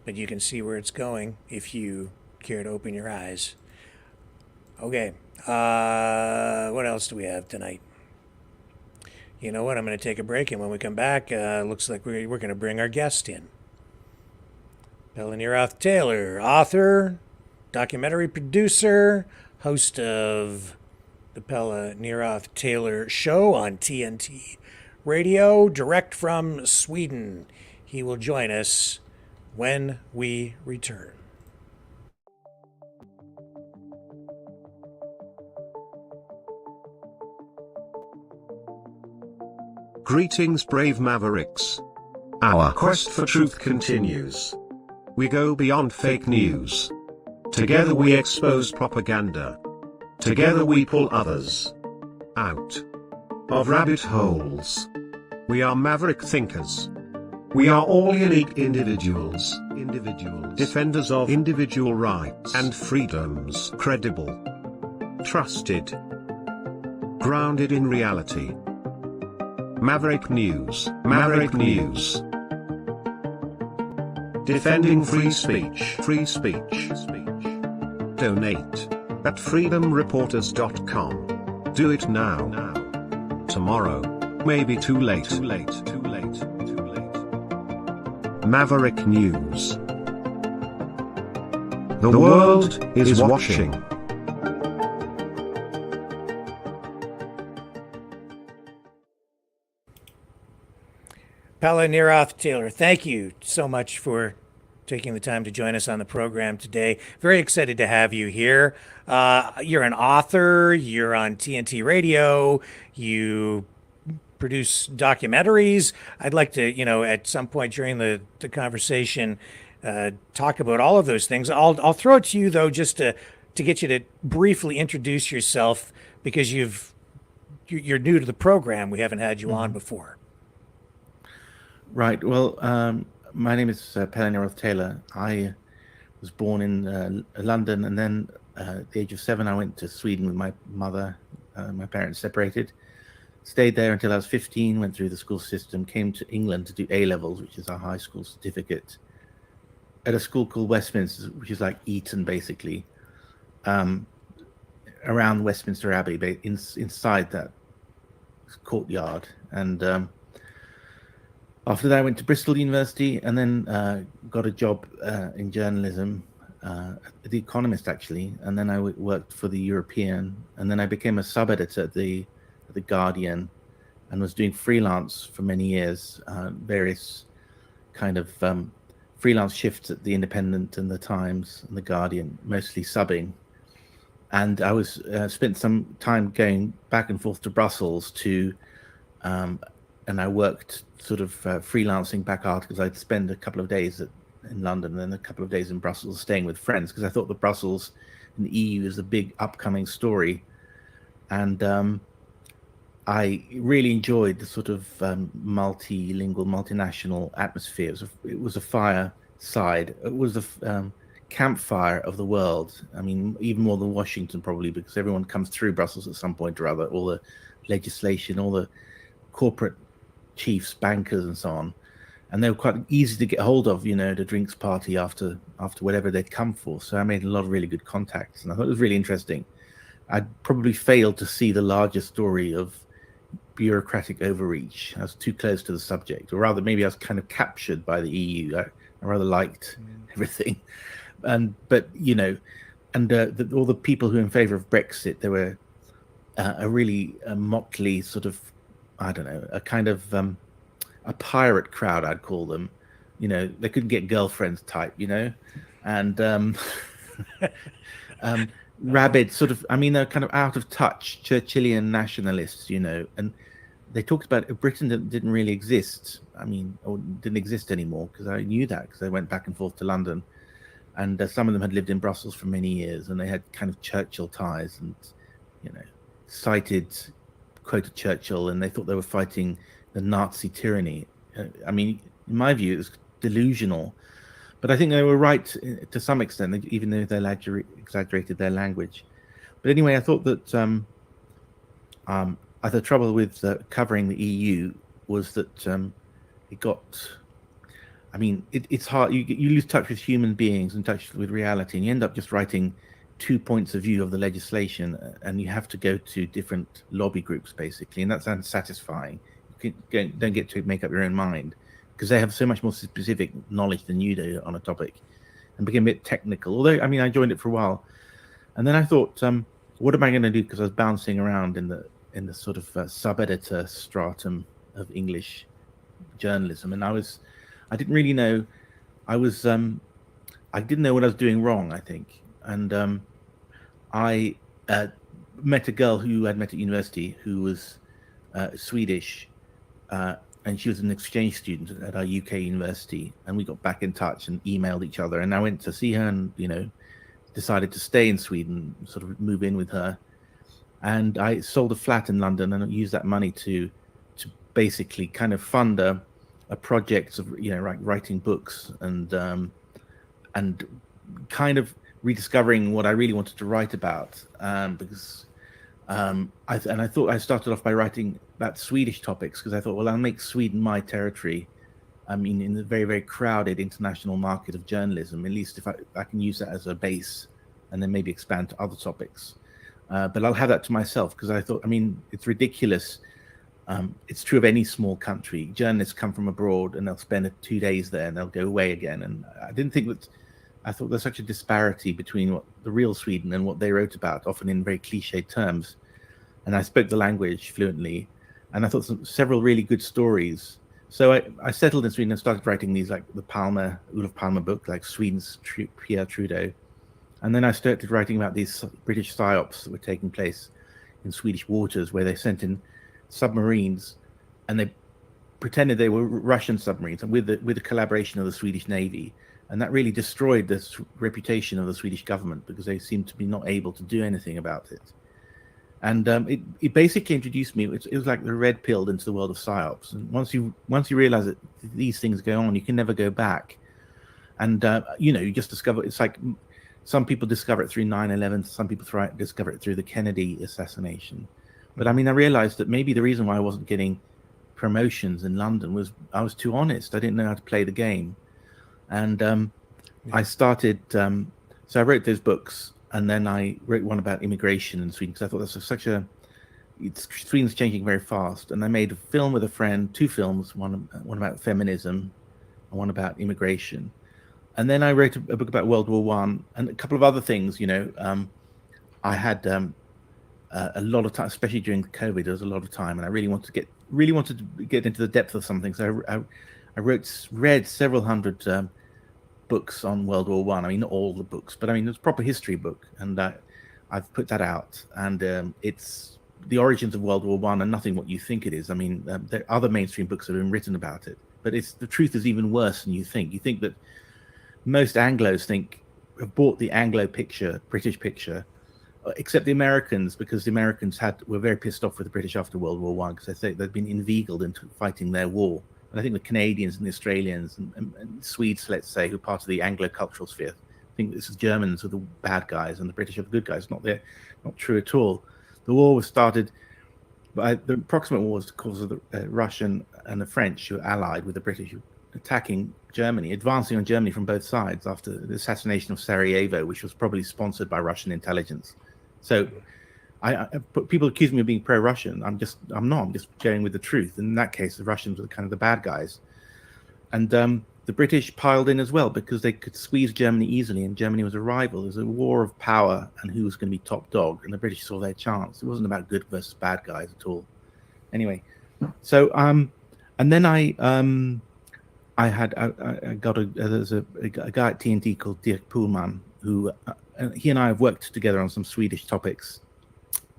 S2: But you can see where it's going if you care to open your eyes. Okay, what else do we have tonight? You know what, I'm going to take a break, and when we come back, looks like we're going to bring our guest in. Pelle Neroth Taylor, author, documentary producer, host of the Pelle Neroth Taylor Show on TNT Radio, direct from Sweden. He will join us when we return.
S1: Greetings, brave Mavericks. Our quest for truth continues. We go beyond fake news. Together we expose propaganda. Together we pull others out of rabbit holes. We are maverick thinkers. We are all unique individuals, defenders of individual rights and freedoms, credible, trusted, grounded in reality. Maverick News, Maverick News. Defending free speech, free speech. Donate at freedomreporters.com. Do it now. Tomorrow may be too late. Maverick News. The world is watching.
S2: Pelle Neroth Taylor, thank you so much for taking the time to join us on the program today. Very excited to have you here. You're an author, you're on TNT Radio, you produce documentaries. I'd like to, at some point during the conversation, talk about all of those things. I'll throw it to you, though, just to get you to briefly introduce yourself, because you're new to the program. We haven't had you on before.
S15: Right. Well, my name is Pelle Neroth Taylor. I was born in London, and then at the age of 7, I went to Sweden with my mother. My parents separated. Stayed there until I was 15, went through the school system, came to England to do A-levels, which is our high school certificate, at a school called Westminster, which is like Eton, basically, around Westminster Abbey, inside that courtyard. And after that, I went to Bristol University, and then got a job in journalism, at The Economist, actually. And then I worked for The European, and then I became a sub-editor at The Guardian, and was doing freelance for many years, various kind of freelance shifts at The Independent and The Times and The Guardian, mostly subbing. And I was spent some time going back and forth to Brussels to, and I worked sort of freelancing back articles. I'd spend a couple of days in London and then a couple of days in Brussels staying with friends, because I thought that Brussels and the EU is a big upcoming story. And I really enjoyed the sort of multilingual, multinational atmosphere. It was a fireside. It was a campfire of the world. I mean, even more than Washington, probably, because everyone comes through Brussels at some point or other. All the legislation, all the corporate chiefs, bankers, and so on. And they were quite easy to get hold of, the drinks party after whatever they'd come for. So I made a lot of really good contacts, and I thought it was really interesting. I'd probably failed to see the larger story of bureaucratic overreach. I was too close to the subject, or rather, maybe I was kind of captured by the EU. I rather liked everything, all the people who were in favor of Brexit, there were a really motley sort of, I don't know, a kind of a pirate crowd, I'd call them. They couldn't get girlfriends type, and rabid sort of, they're kind of out of touch Churchillian nationalists, and they talked about a Britain that didn't really exist. Or didn't exist anymore, because I knew that, because I went back and forth to London, and some of them had lived in Brussels for many years, and they had kind of Churchill ties, and quoted Churchill, and they thought they were fighting the Nazi tyranny. In my view, it was delusional. But I think they were right to some extent, even though they exaggerated their language. But anyway, I thought that the trouble with covering the EU was that it got. I mean, it's hard. You lose touch with human beings and touch with reality, and you end up just writing 2 points of view of the legislation, and you have to go to different lobby groups basically, and that's unsatisfying. You don't get to make up your own mind because they have so much more specific knowledge than you do on a topic, and became a bit technical. Although, I mean, I joined it for a while, and then I thought, what am I going to do? Because I was bouncing around in the sort of sub-editor stratum of English journalism, and I didn't really know. I didn't know what I was doing wrong, I think. And I met a girl who I'd met at university who was Swedish, and she was an exchange student at our UK university. And we got back in touch and emailed each other. And I went to see her and, decided to stay in Sweden, sort of move in with her. And I sold a flat in London and used that money to basically kind of fund a project of writing books and kind of rediscovering what I really wanted to write about, because I thought I started off by writing about Swedish topics because I thought, well, I'll make Sweden my territory. I mean, in the very, very crowded international market of journalism, at least if I can use that as a base and then maybe expand to other topics. But I'll have that to myself because I thought, I mean, it's ridiculous. It's true of any small country. Journalists come from abroad and they'll spend 2 days there and they'll go away again. And I thought there's such a disparity between what the real Sweden and what they wrote about, often in very cliched terms. And I spoke the language fluently, and I thought several really good stories. So I settled in Sweden and started writing these, like the Olof Palme book, like Sweden's Pierre Trudeau. And then I started writing about these British psyops that were taking place in Swedish waters, where they sent in submarines and they pretended they were Russian submarines, and with the collaboration of the Swedish Navy. And that really destroyed the reputation of the Swedish government because they seemed to be not able to do anything about it. And it basically introduced me. It was like the red pill into the world of psyops. And once you realize that these things go on, you can never go back. And you just discover. It's like some people discover it through 9/11. Some people discover it through the Kennedy assassination. But I mean, I realized that maybe the reason why I wasn't getting promotions in London was I was too honest. I didn't know how to play the game. And I started, so I wrote those books, and then I wrote one about immigration in Sweden because I thought Sweden's changing very fast. And I made a film with a friend, 2 films, one about feminism and one about immigration. And then I wrote a book about World War I and a couple of other things. I had a lot of time, especially during COVID. There was a lot of time, and I really wanted to get into the depth of something. So I read several hundred books on World War I. I mean, not all the books, but I mean, it's a proper history book, and I've put that out. And it's the origins of World War I, and nothing what you think it is. I mean, there are other mainstream books that have been written about it, but the truth is even worse than you think. You think that most Anglos have bought the Anglo picture, British picture, except the Americans, because the Americans were very pissed off with the British after World War I because they think they'd been inveigled into fighting their war. And I think the Canadians and the Australians and Swedes, let's say, who are part of the Anglo-cultural sphere, think this is Germans are the bad guys and the British are the good guys. Not true at all. The war was started by the approximate war was because of the Russian and the French, who were allied with the British, attacking Germany, advancing on Germany from both sides after the assassination of Sarajevo, which was probably sponsored by Russian intelligence. So people accuse me of being pro-Russian. I'm not. I'm just going with the truth. In that case, the Russians were kind of the bad guys. And the British piled in as well because they could squeeze Germany easily, and Germany was a rival. There was a war of power and who was going to be top dog, and the British saw their chance. It wasn't about good versus bad guys at all. Anyway, so and then I got there's a guy at TNT called Dirk Poolman who he and I have worked together on some Swedish topics.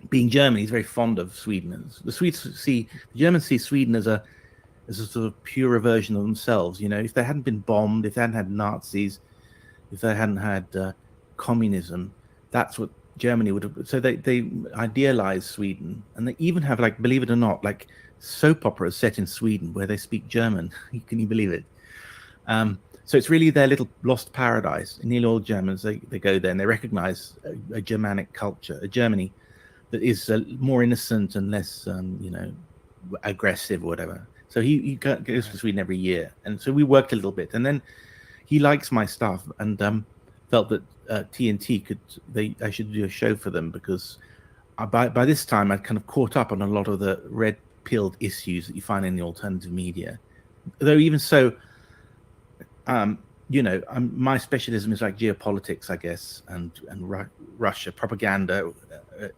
S15: Being German, he's very fond of Sweden. The Germans see Sweden as a sort of purer version of themselves. If they hadn't been bombed, if they hadn't had Nazis, if they hadn't had communism, that's what Germany would have. So they idealize Sweden, and they even have, like, believe it or not, like soap operas set in Sweden where they speak German. Can you believe it? So it's really their little lost paradise. Nearly all Germans, they go there and they recognize a Germanic culture, a Germany that is more innocent and less, aggressive or whatever. So he goes to Sweden every year. And so we worked a little bit. And then he likes my stuff and felt that TNT I should do a show for them, because by this time I'd kind of caught up on a lot of the red-pilled issues that you find in the alternative media. Though even so, my specialism is like geopolitics, I guess, and Russia, propaganda,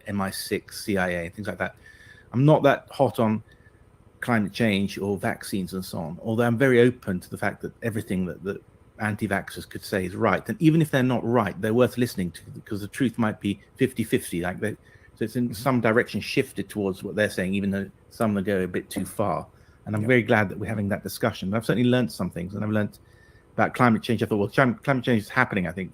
S15: MI6, CIA, things like that. I'm not that hot on climate change or vaccines and so on, although I'm very open to the fact that everything that anti-vaxxers could say is right. And even if they're not right, they're worth listening to, because the truth might be 50-50. So it's in some direction shifted towards what they're saying, even though some of them go a bit too far. And I'm very glad that we're having that discussion. But I've certainly learned some things, and I've learned about climate change. I thought, well, climate change is happening, I think.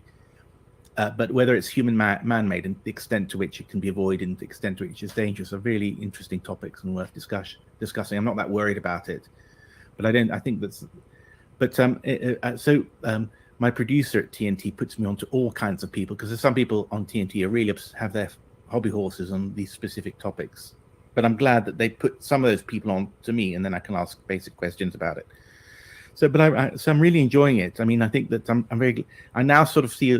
S15: But whether it's human man-made and the extent to which it can be avoided and the extent to which it's dangerous are really interesting topics and worth discussing. I'm not that worried about it, but I think that's. But my producer at TNT puts me onto all kinds of people, because there's some people on TNT who really have their hobby horses on these specific topics. But I'm glad that they put some of those people on to me, and then I can ask basic questions about it. So, but I'm really enjoying it. I mean, I think that I now sort of see,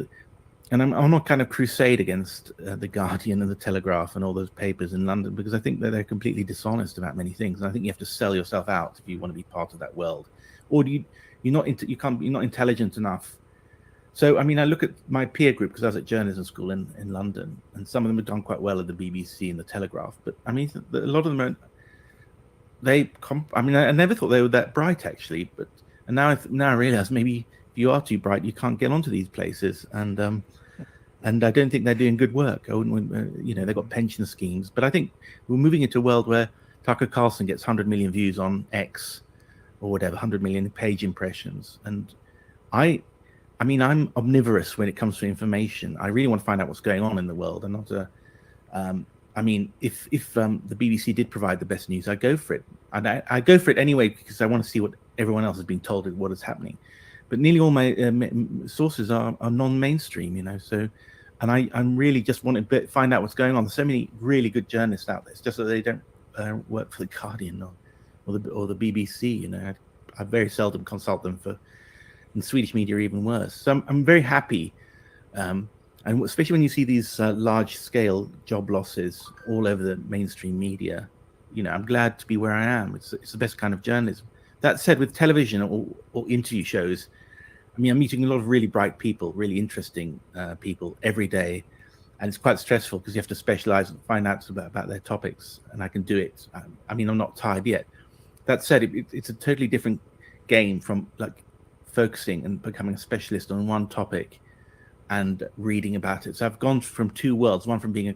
S15: and I'm on a kind of crusade against the Guardian and the Telegraph and all those papers in London, because I think that they're completely dishonest about many things. And I think you have to sell yourself out if you want to be part of that world, or you're not intelligent enough. So, I mean, I look at my peer group, because I was at journalism school in London, and some of them have done quite well at the BBC and the Telegraph. But I mean, a lot of them are. I never thought they were that bright, actually. And now I realize maybe if you are too bright, you can't get onto these places. And I don't think they're doing good work. They've got pension schemes. But I think we're moving into a world where Tucker Carlson gets 100 million views on X or whatever, 100 million page impressions. And I'm omnivorous when it comes to information. I really want to find out what's going on in the world, and not if the BBC did provide the best news, I'd go for it. And I go for it anyway, because I want to see what everyone else has been told what is happening. But nearly all my sources are non-mainstream, So, and I'm really just want to find out what's going on. There's so many really good journalists out there. It's just that they don't work for the Guardian or the BBC. I very seldom consult them for. In Swedish media, even worse. So I'm very happy, and especially when you see these large-scale job losses all over the mainstream media. I'm glad to be where I am. It's the best kind of journalism. That said, with television or interview shows, I mean, I'm meeting a lot of really bright people, really interesting people every day, and it's quite stressful because you have to specialize and find out about their topics, and I can do it. I'm not tired yet. That said, it's a totally different game from focusing and becoming a specialist on one topic and reading about it. So I've gone from two worlds, one from being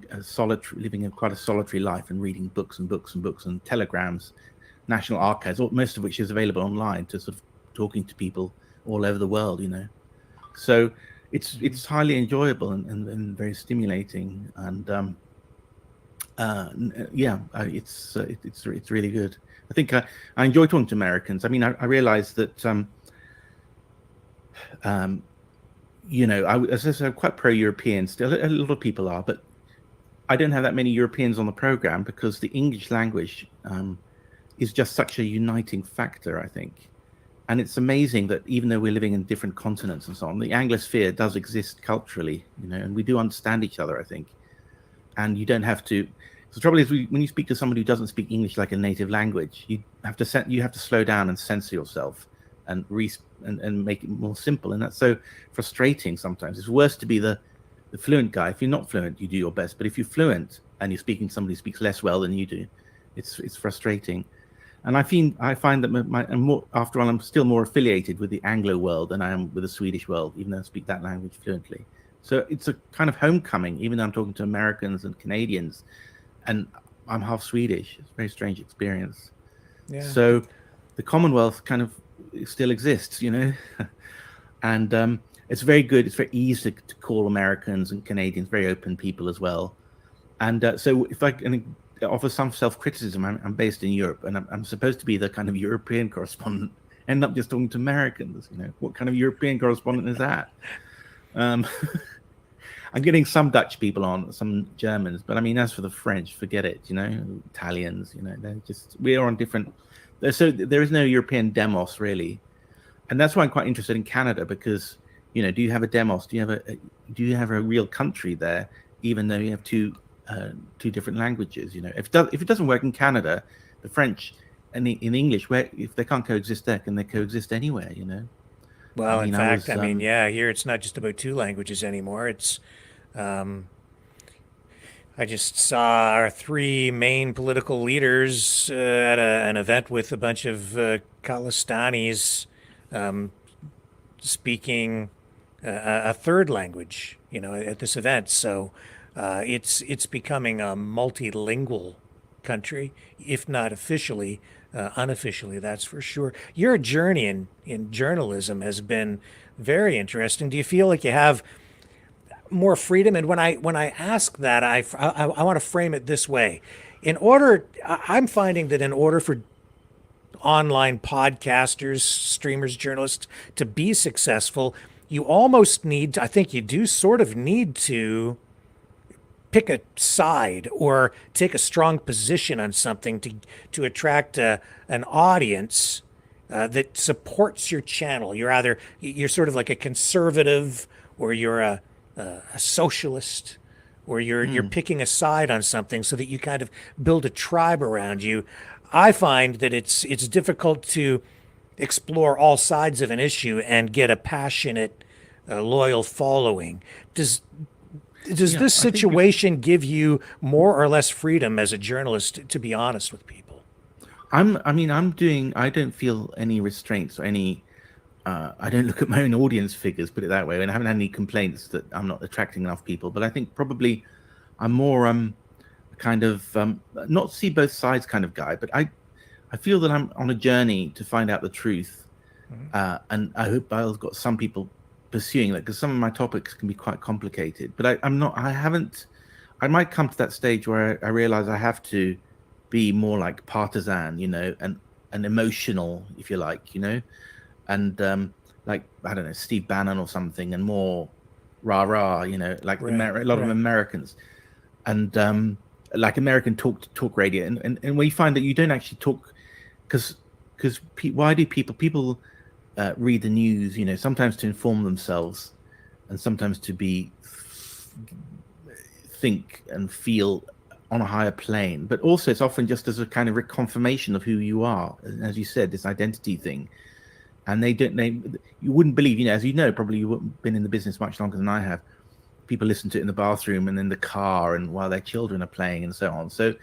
S15: living quite a solitary life and reading books and books and books and telegrams, National Archives, most of which is available online, to sort of talking to people all over the world, So it's highly enjoyable and very stimulating. And it's really good. I think I enjoy talking to Americans. I mean, I realized that as I said, I'm quite pro-European still. A lot of people are, but I don't have that many Europeans on the program, because the English language is just such a uniting factor, I think. And it's amazing that even though we're living in different continents and so on, the Anglosphere does exist culturally, and we do understand each other, I think. And you don't have to. The trouble is, when you speak to somebody who doesn't speak English like a native language, you have to slow down and censor yourself and make it more simple, and that's so frustrating sometimes. It's worse to be the fluent guy. If you're not fluent, you do your best, but if you're fluent and you're speaking to somebody who speaks less well than you do, it's frustrating. And I find that after all, I'm still more affiliated with the Anglo world than I am with the Swedish world, even though I speak that language fluently. So it's a kind of homecoming, even though I'm talking to Americans and Canadians, and I'm half Swedish. It's a very strange experience. Yeah. So the Commonwealth kind of still exists, and it's very good. It's very easy to call Americans and Canadians very open people as well. And so if I can offer some self-criticism, I'm based in Europe, and I'm supposed to be the kind of European correspondent end up just talking to Americans. What kind of European correspondent is that? I'm getting some Dutch people on, some Germans, but I mean, as for the French, forget it. Italians. They're just, we are on different. So there is no European demos really, and that's why I'm quite interested in Canada, because do you have a demos? Do you have a real country there, even though you have two different languages? If it doesn't work in Canada, the French and in English, where if they can't coexist there, can they coexist anywhere?
S2: Well, in fact, here it's not just about two languages anymore. It's I just saw our three main political leaders at an event with a bunch of Khalistanis speaking a third language, at this event. So it's becoming a multilingual country, if not officially, unofficially, that's for sure. Your journey in journalism has been very interesting. Do you feel like you have more freedom? And when I ask that, I want to frame it this way. I'm finding that in order for online podcasters, streamers, journalists to be successful, you almost need, I think you do sort of need to pick a side or take a strong position on something to attract an audience that supports your channel. You're sort of like a conservative, or you're a socialist, or you're picking a side on something so that you kind of build a tribe around you. I find that it's difficult to explore all sides of an issue and get a passionate, loyal following. Does this situation give you more or less freedom as a journalist to be honest with people?
S15: I don't feel any restraints or any. I don't look at my own audience figures, put it that way, and I haven't had any complaints that I'm not attracting enough people. But I think probably I'm more kind of not see both sides kind of guy, but I feel that I'm on a journey to find out the truth, and I hope I've got some people pursuing that, because some of my topics can be quite complicated. But I might come to that stage where I realize I have to be more like partisan, and emotional, if you like, and like, I don't know, Steve Bannon or something, and more rah-rah, like a lot of Americans, and like American talk radio, and where you find that you don't actually talk, because why do people read the news, sometimes to inform themselves, and sometimes to think and feel on a higher plane, but also it's often just as a kind of reconfirmation of who you are, as you said, this identity thing. And you wouldn't believe, as probably you haven't been in the business much longer than I have, people listen to it in the bathroom and in the car and while their children are playing and so on. So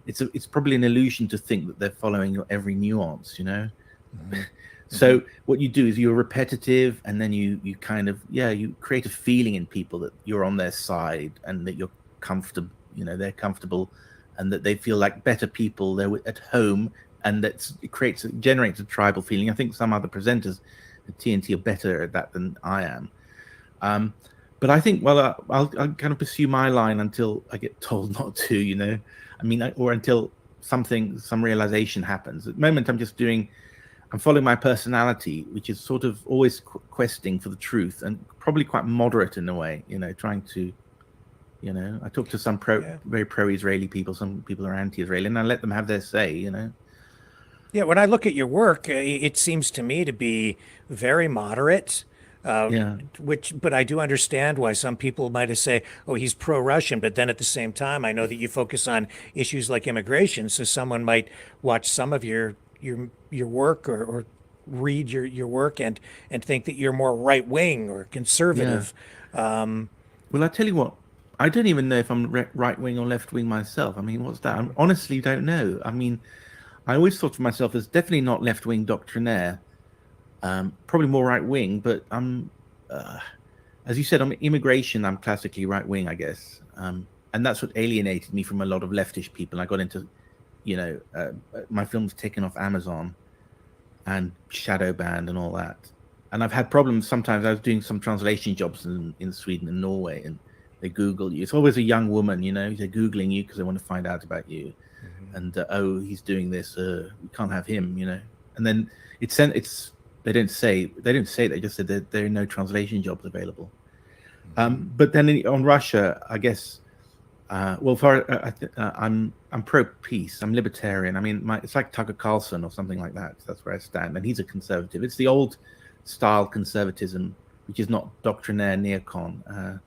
S15: it's probably an illusion to think that they're following your every nuance, Mm-hmm. So what you do is you're repetitive, and then you kind of, you create a feeling in people that you're on their side and that you're comfortable, they're comfortable, and that they feel like better people, they're at home, and it generates a tribal feeling. I think some other presenters at TNT are better at that than I am. But I think, I'll kind of pursue my line until I get told not to, or until some realization happens. At the moment, I'm following my personality, which is sort of always questing for the truth, and probably quite moderate in a way, trying to, I talk to some very pro-Israeli people, some people are anti-Israeli, and I let them have their say,
S2: Yeah, when I look at your work, it seems to me to be very moderate. But I do understand why some people might say, oh, he's pro-Russian, but then at the same time, I know that you focus on issues like immigration, so someone might watch some of your work or read your work and think that you're more right-wing or conservative.
S15: Well, I tell you what, I don't even know if I'm right-wing or left-wing myself. What's that? I honestly don't know. I always thought of myself as definitely not left-wing doctrinaire, probably more right-wing, but as you said, on immigration, I'm classically right-wing, I guess. And that's what alienated me from a lot of leftish people. I got into, my film's taken off Amazon and shadow banned and all that. And I've had problems sometimes. I was doing some translation jobs in Sweden and Norway, and they Google you. It's always a young woman, they're Googling you because they want to find out about you. And, oh, he's doing this, we can't have him, And then it's they don't say they just said that there are no translation jobs available. But then on Russia, I guess. I'm pro peace. I'm libertarian. I mean, it's like Tucker Carlson or something like that. That's where I stand, and he's a conservative. It's the old style conservatism, which is not doctrinaire neocon.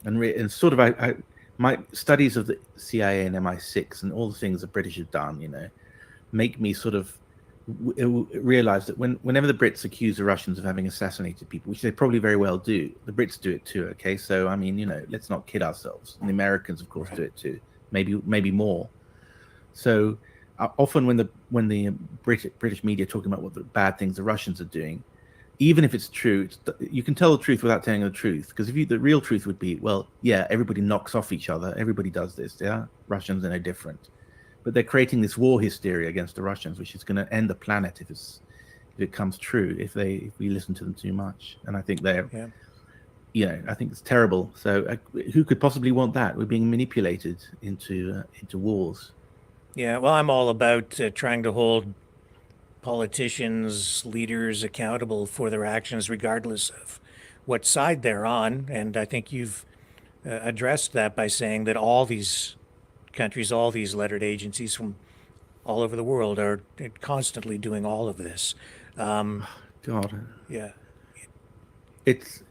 S15: And sort of, my studies of the CIA and MI6 and all the things the British have done, make me sort of realize that whenever the Brits accuse the Russians of having assassinated people, which they probably very well do, the Brits do it too. Okay, so I mean, let's not kid ourselves. And the Americans, of course, do it too. Maybe more. So often when the British media are talking about what the bad things the Russians are doing, even if it's true, you can tell the truth without telling the truth. Because the real truth would be, well, yeah, everybody knocks off each other. Everybody does this. Yeah, Russians are no different. But they're creating this war hysteria against the Russians, which is going to end the planet if it comes true, if we listen to them too much. And I think I think it's terrible. So who could possibly want that? We're being manipulated into wars.
S2: Yeah, well, I'm all about trying to hold politicians, leaders accountable for their actions, regardless of what side they're on. And I think you've addressed that by saying that all these countries, all these lettered agencies from all over the world are constantly doing all of this.
S15: God.
S2: Yeah.
S15: It's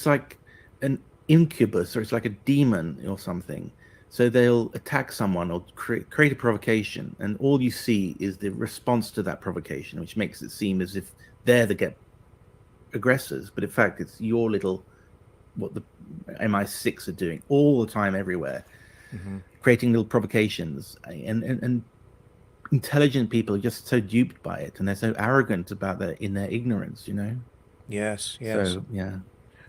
S15: like an incubus, or it's like a demon or something. So they'll attack someone or create a provocation, and all you see is the response to that provocation, which makes it seem as if they're the aggressors, but in fact it's your what the MI6 are doing all the time, everywhere. Creating little provocations, and intelligent people are just so duped by it, and they're so arrogant about their ignorance,
S2: Yes.
S15: So yeah,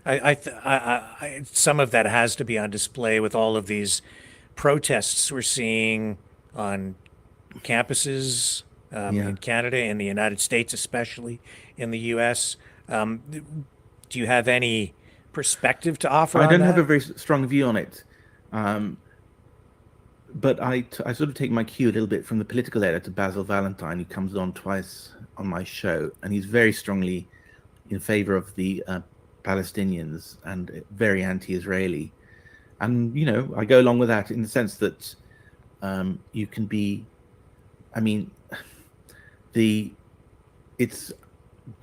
S2: I some of that has to be on display with all of these protests we're seeing on campuses in Canada, in the United States, especially in the U.S. Do you have any perspective to offer?
S15: I
S2: on
S15: don't
S2: that?
S15: have a very strong view on it. But I sort of take my cue a little bit from the political editor, Basil Valentine, who comes on twice on my show, and he's very strongly in favor of the Palestinians and very anti-Israeli. And, I go along with that in the sense that you can be, it's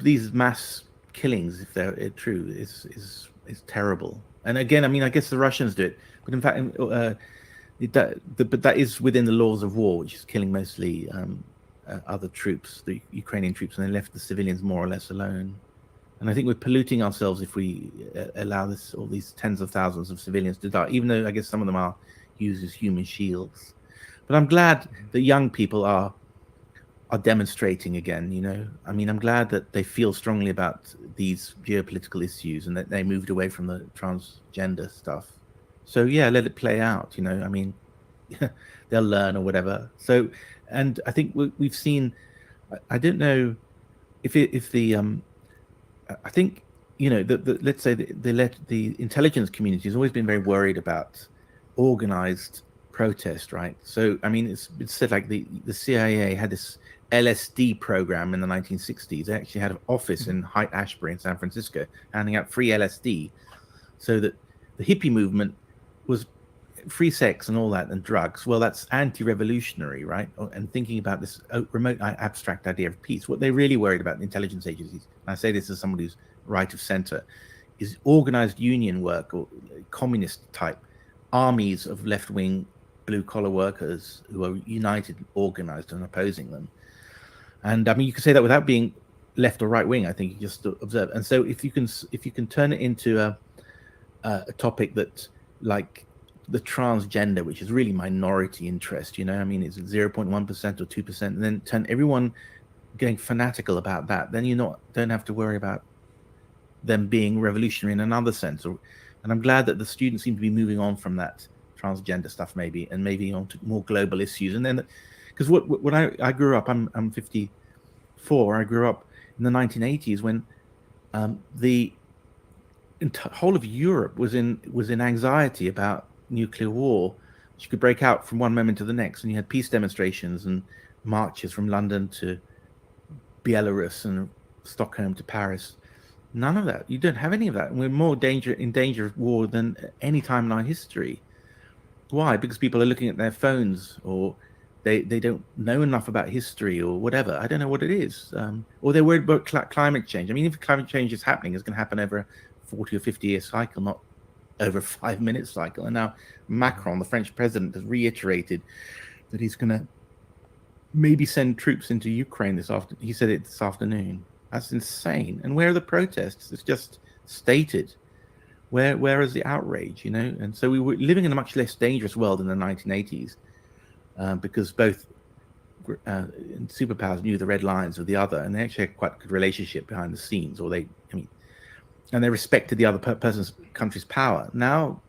S15: these mass killings, if they're true, is terrible. And again, I guess the Russians do it, but in fact, but that is within the laws of war, which is killing mostly other troops, the Ukrainian troops, and they left the civilians more or less alone. And I think we're polluting ourselves if we allow all these tens of thousands of civilians to die, even though I guess some of them are used as human shields. But I'm glad that young people are demonstrating again. I'm glad that they feel strongly about these geopolitical issues and that they moved away from the transgender stuff. So yeah, let it play out. They'll learn or whatever. So, and I think we've seen. I don't know if the. I think let's say the intelligence community has always been very worried about organized protest, right? So it's said like the CIA had this LSD program in the 1960s. They actually had an office in Haight-Ashbury in San Francisco handing out free LSD, so that the hippie movement was free sex and all that and drugs. Well, that's anti-revolutionary, right? And thinking about this remote abstract idea of peace, what they're really worried about in intelligence agencies, and I say this as somebody who's right of center, is organized union work or communist type armies of left-wing blue-collar workers who are united, organized, and opposing them. And you can say that without being left or right wing. I think you just observe. And so if you can turn it into a topic that, like the transgender, which is really minority interest, it's 0.1% or 2%, and then turn everyone going fanatical about that, then don't have to worry about them being revolutionary in another sense. And I'm glad that the students seem to be moving on from that transgender stuff, maybe on to more global issues. And then, because when I grew up, I'm 54. I grew up in the 1980s when the whole of Europe was in anxiety about nuclear war, which could break out from one moment to the next, and you had peace demonstrations and marches from London to Belarus and Stockholm to Paris. None of that. You don't have any of that. And we're more in danger of war than any time in our history. Why? Because people are looking at their phones, or they don't know enough about history, or whatever. I don't know what it is. Or they're worried about climate change. I mean, if climate change is happening, it's going to happen over a 40 or 50-year cycle, not over a 5-minute cycle. And now Macron, the French president, has reiterated that he's going to maybe send troops into Ukraine this afternoon. He said it this afternoon. That's insane. And where are the protests? It's just stated. Where is the outrage, you know? And so we were living in a much less dangerous world in the 1980s because both superpowers knew the red lines of the other, and they actually had quite a good relationship behind the scenes, and they respected the other person's country's power. Now,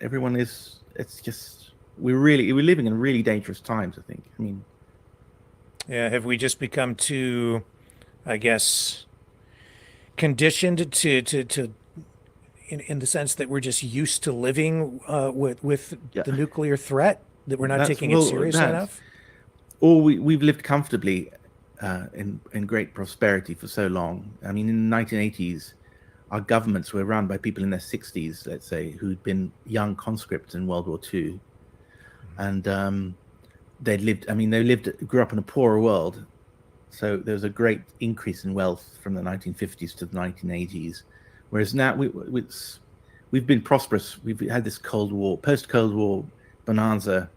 S15: everyone is. It's just we're living in really dangerous times, I think. I mean,
S2: yeah, have we just become too, I guess, conditioned to in the sense that we're just used to living with the nuclear threat, that we're not taking it seriously enough?
S15: Or we've lived comfortably in great prosperity for so long. I mean, in the 1980s, our governments were run by people in their 60s, let's say, who'd been young conscripts in World War II. And grew up in a poorer world. So there was a great increase in wealth from the 1950s to the 1980s. Whereas now we've been prosperous. We've had this post-Cold War bonanza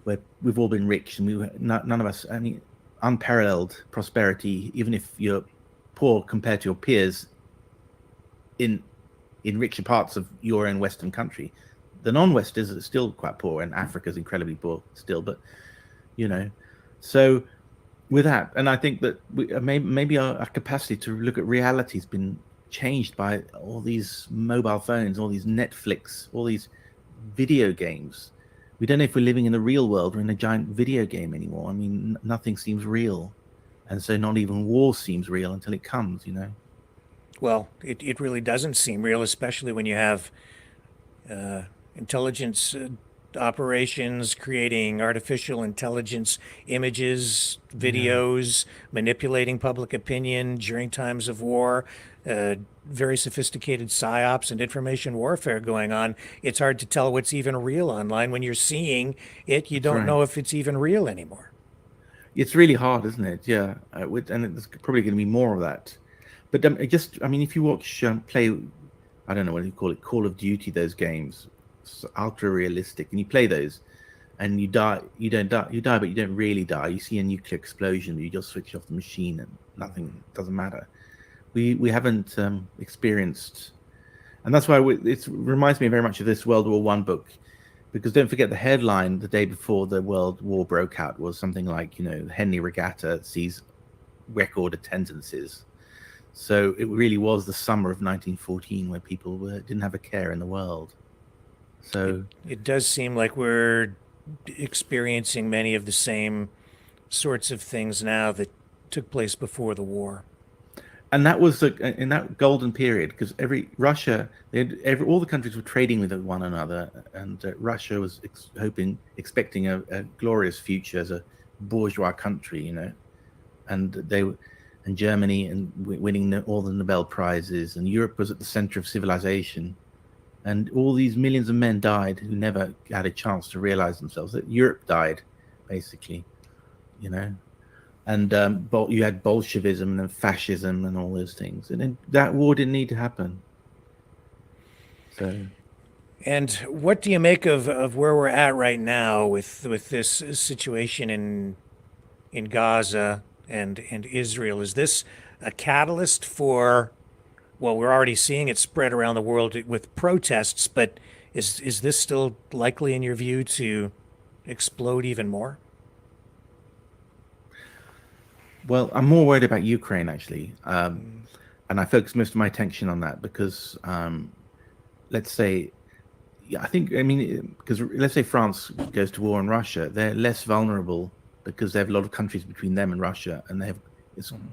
S15: where we've all been rich, and none of us, I mean, unparalleled prosperity, even if you're poor compared to your peers in richer parts of your own Western country. The non-Westers are still quite poor, and Africa's incredibly poor still, but you know, so with that, and I think that maybe our capacity to look at reality has been changed by all these mobile phones, all these Netflix, all these video games. We don't know if we're living in the real world or in a giant video game anymore. I mean, nothing seems real, and so not even war seems real until it comes, you know.
S2: Well, it really doesn't seem real, especially when you have intelligence operations creating artificial intelligence images, videos, manipulating public opinion during times of war, very sophisticated psyops and information warfare going on. It's hard to tell what's even real online. When you're seeing it, you don't know if it's even real anymore.
S15: It's really hard, isn't it? Yeah, and there's probably going to be more of that. But I mean, if you watch play, I don't know what you call it, Call of Duty, those games, ultra realistic, and you play those, and you die, but you don't really die. You see a nuclear explosion, you just switch off the machine, and nothing doesn't matter. We haven't experienced, and that's why it reminds me very much of this World War I book, because don't forget the headline the day before the World War broke out was something like, you know, the Henley Regatta sees record attendances. So it really was the summer of 1914 where people didn't have a care in the world. So
S2: it does seem like we're experiencing many of the same sorts of things now that took place before the war.
S15: And that was in that golden period, because all the countries were trading with one another, and Russia was expecting a glorious future as a bourgeois country, you know, and Germany and winning all the Nobel Prizes, and Europe was at the center of civilization, and all these millions of men died who never had a chance to realize themselves. That Europe died, basically, you know, and you had Bolshevism and fascism and all those things, and then that war didn't need to happen. So,
S2: and what do you make of where we're at right now with this situation in Gaza and Israel? Is this a catalyst for, well, we're already seeing it spread around the world with protests, but is this still likely, in your view, to explode even more?
S15: Well, I'm more worried about Ukraine, actually, and I focus most of my attention on that because, let's say, because let's say France goes to war in Russia, they're less vulnerable because they have a lot of countries between them and Russia, and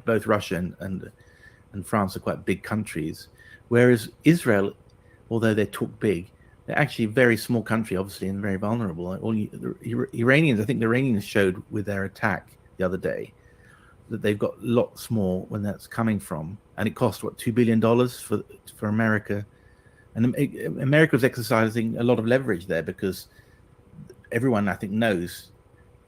S15: both Russia and France are quite big countries, whereas Israel, although they talk big, they're actually a very small country, obviously, and very vulnerable. The Iranians, I think the Iranians showed with their attack the other day that they've got lots more when that's coming from, and it cost what $2 billion for America, and America was exercising a lot of leverage there because everyone I think knows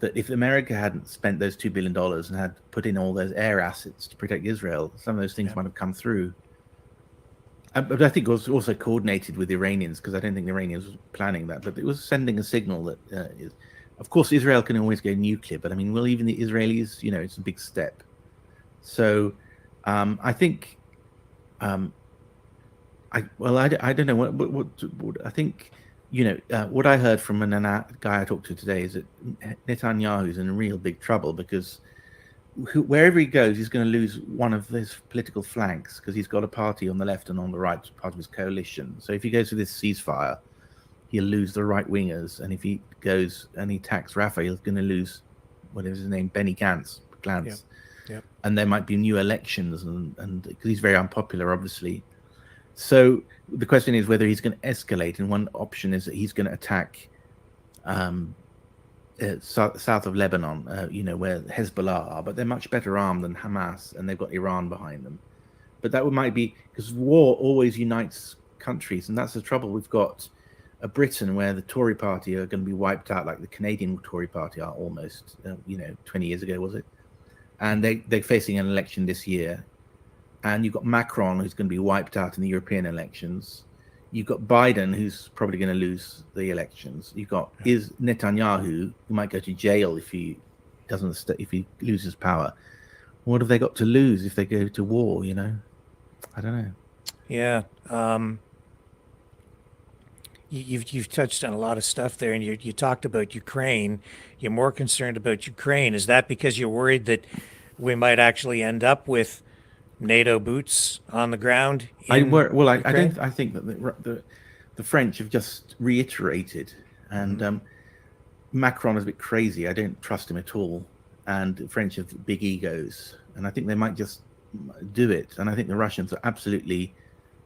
S15: that if America hadn't spent those $2 billion and had put in all those air assets to protect Israel, some of those things might have come through. But I think it was also coordinated with the Iranians, because I don't think the Iranians were planning that, but it was sending a signal that, of course, Israel can always go nuclear, but I mean, well, even the Israelis, it's a big step. So I think, I don't know what I think. What I heard from a guy I talked to today is that Netanyahu's in real big trouble, because wherever he goes, he's going to lose one of his political flanks, because he's got a party on the left and on the right, part of his coalition. So if he goes to this ceasefire, he'll lose the right wingers, and if he goes and he attacks Rafah, he's going to lose whatever his name, Benny Gantz.
S2: Yep.
S15: And there might be new elections, and because he's very unpopular, obviously. So the question is whether he's going to escalate, and one option is that he's going to attack south of Lebanon, where Hezbollah are, but they're much better armed than Hamas, and they've got Iran behind them. But that might be because war always unites countries, and that's the trouble. We've got a Britain where the Tory party are going to be wiped out, like the Canadian Tory party are almost, 20 years ago, was it? And they're facing an election this year. And you've got Macron, who's going to be wiped out in the European elections. You've got Biden, who's probably going to lose the elections. You've got Netanyahu, who might go to jail if he loses power. What have they got to lose if they go to war? I don't know.
S2: Yeah. You've touched on a lot of stuff there, and you talked about Ukraine. You're more concerned about Ukraine. Is that because you're worried that we might actually end up with NATO boots on the ground?
S15: I think that the French have just reiterated, and Macron is a bit crazy. I don't trust him at all, and the French have big egos, and I think they might just do it. And I think the Russians are absolutely.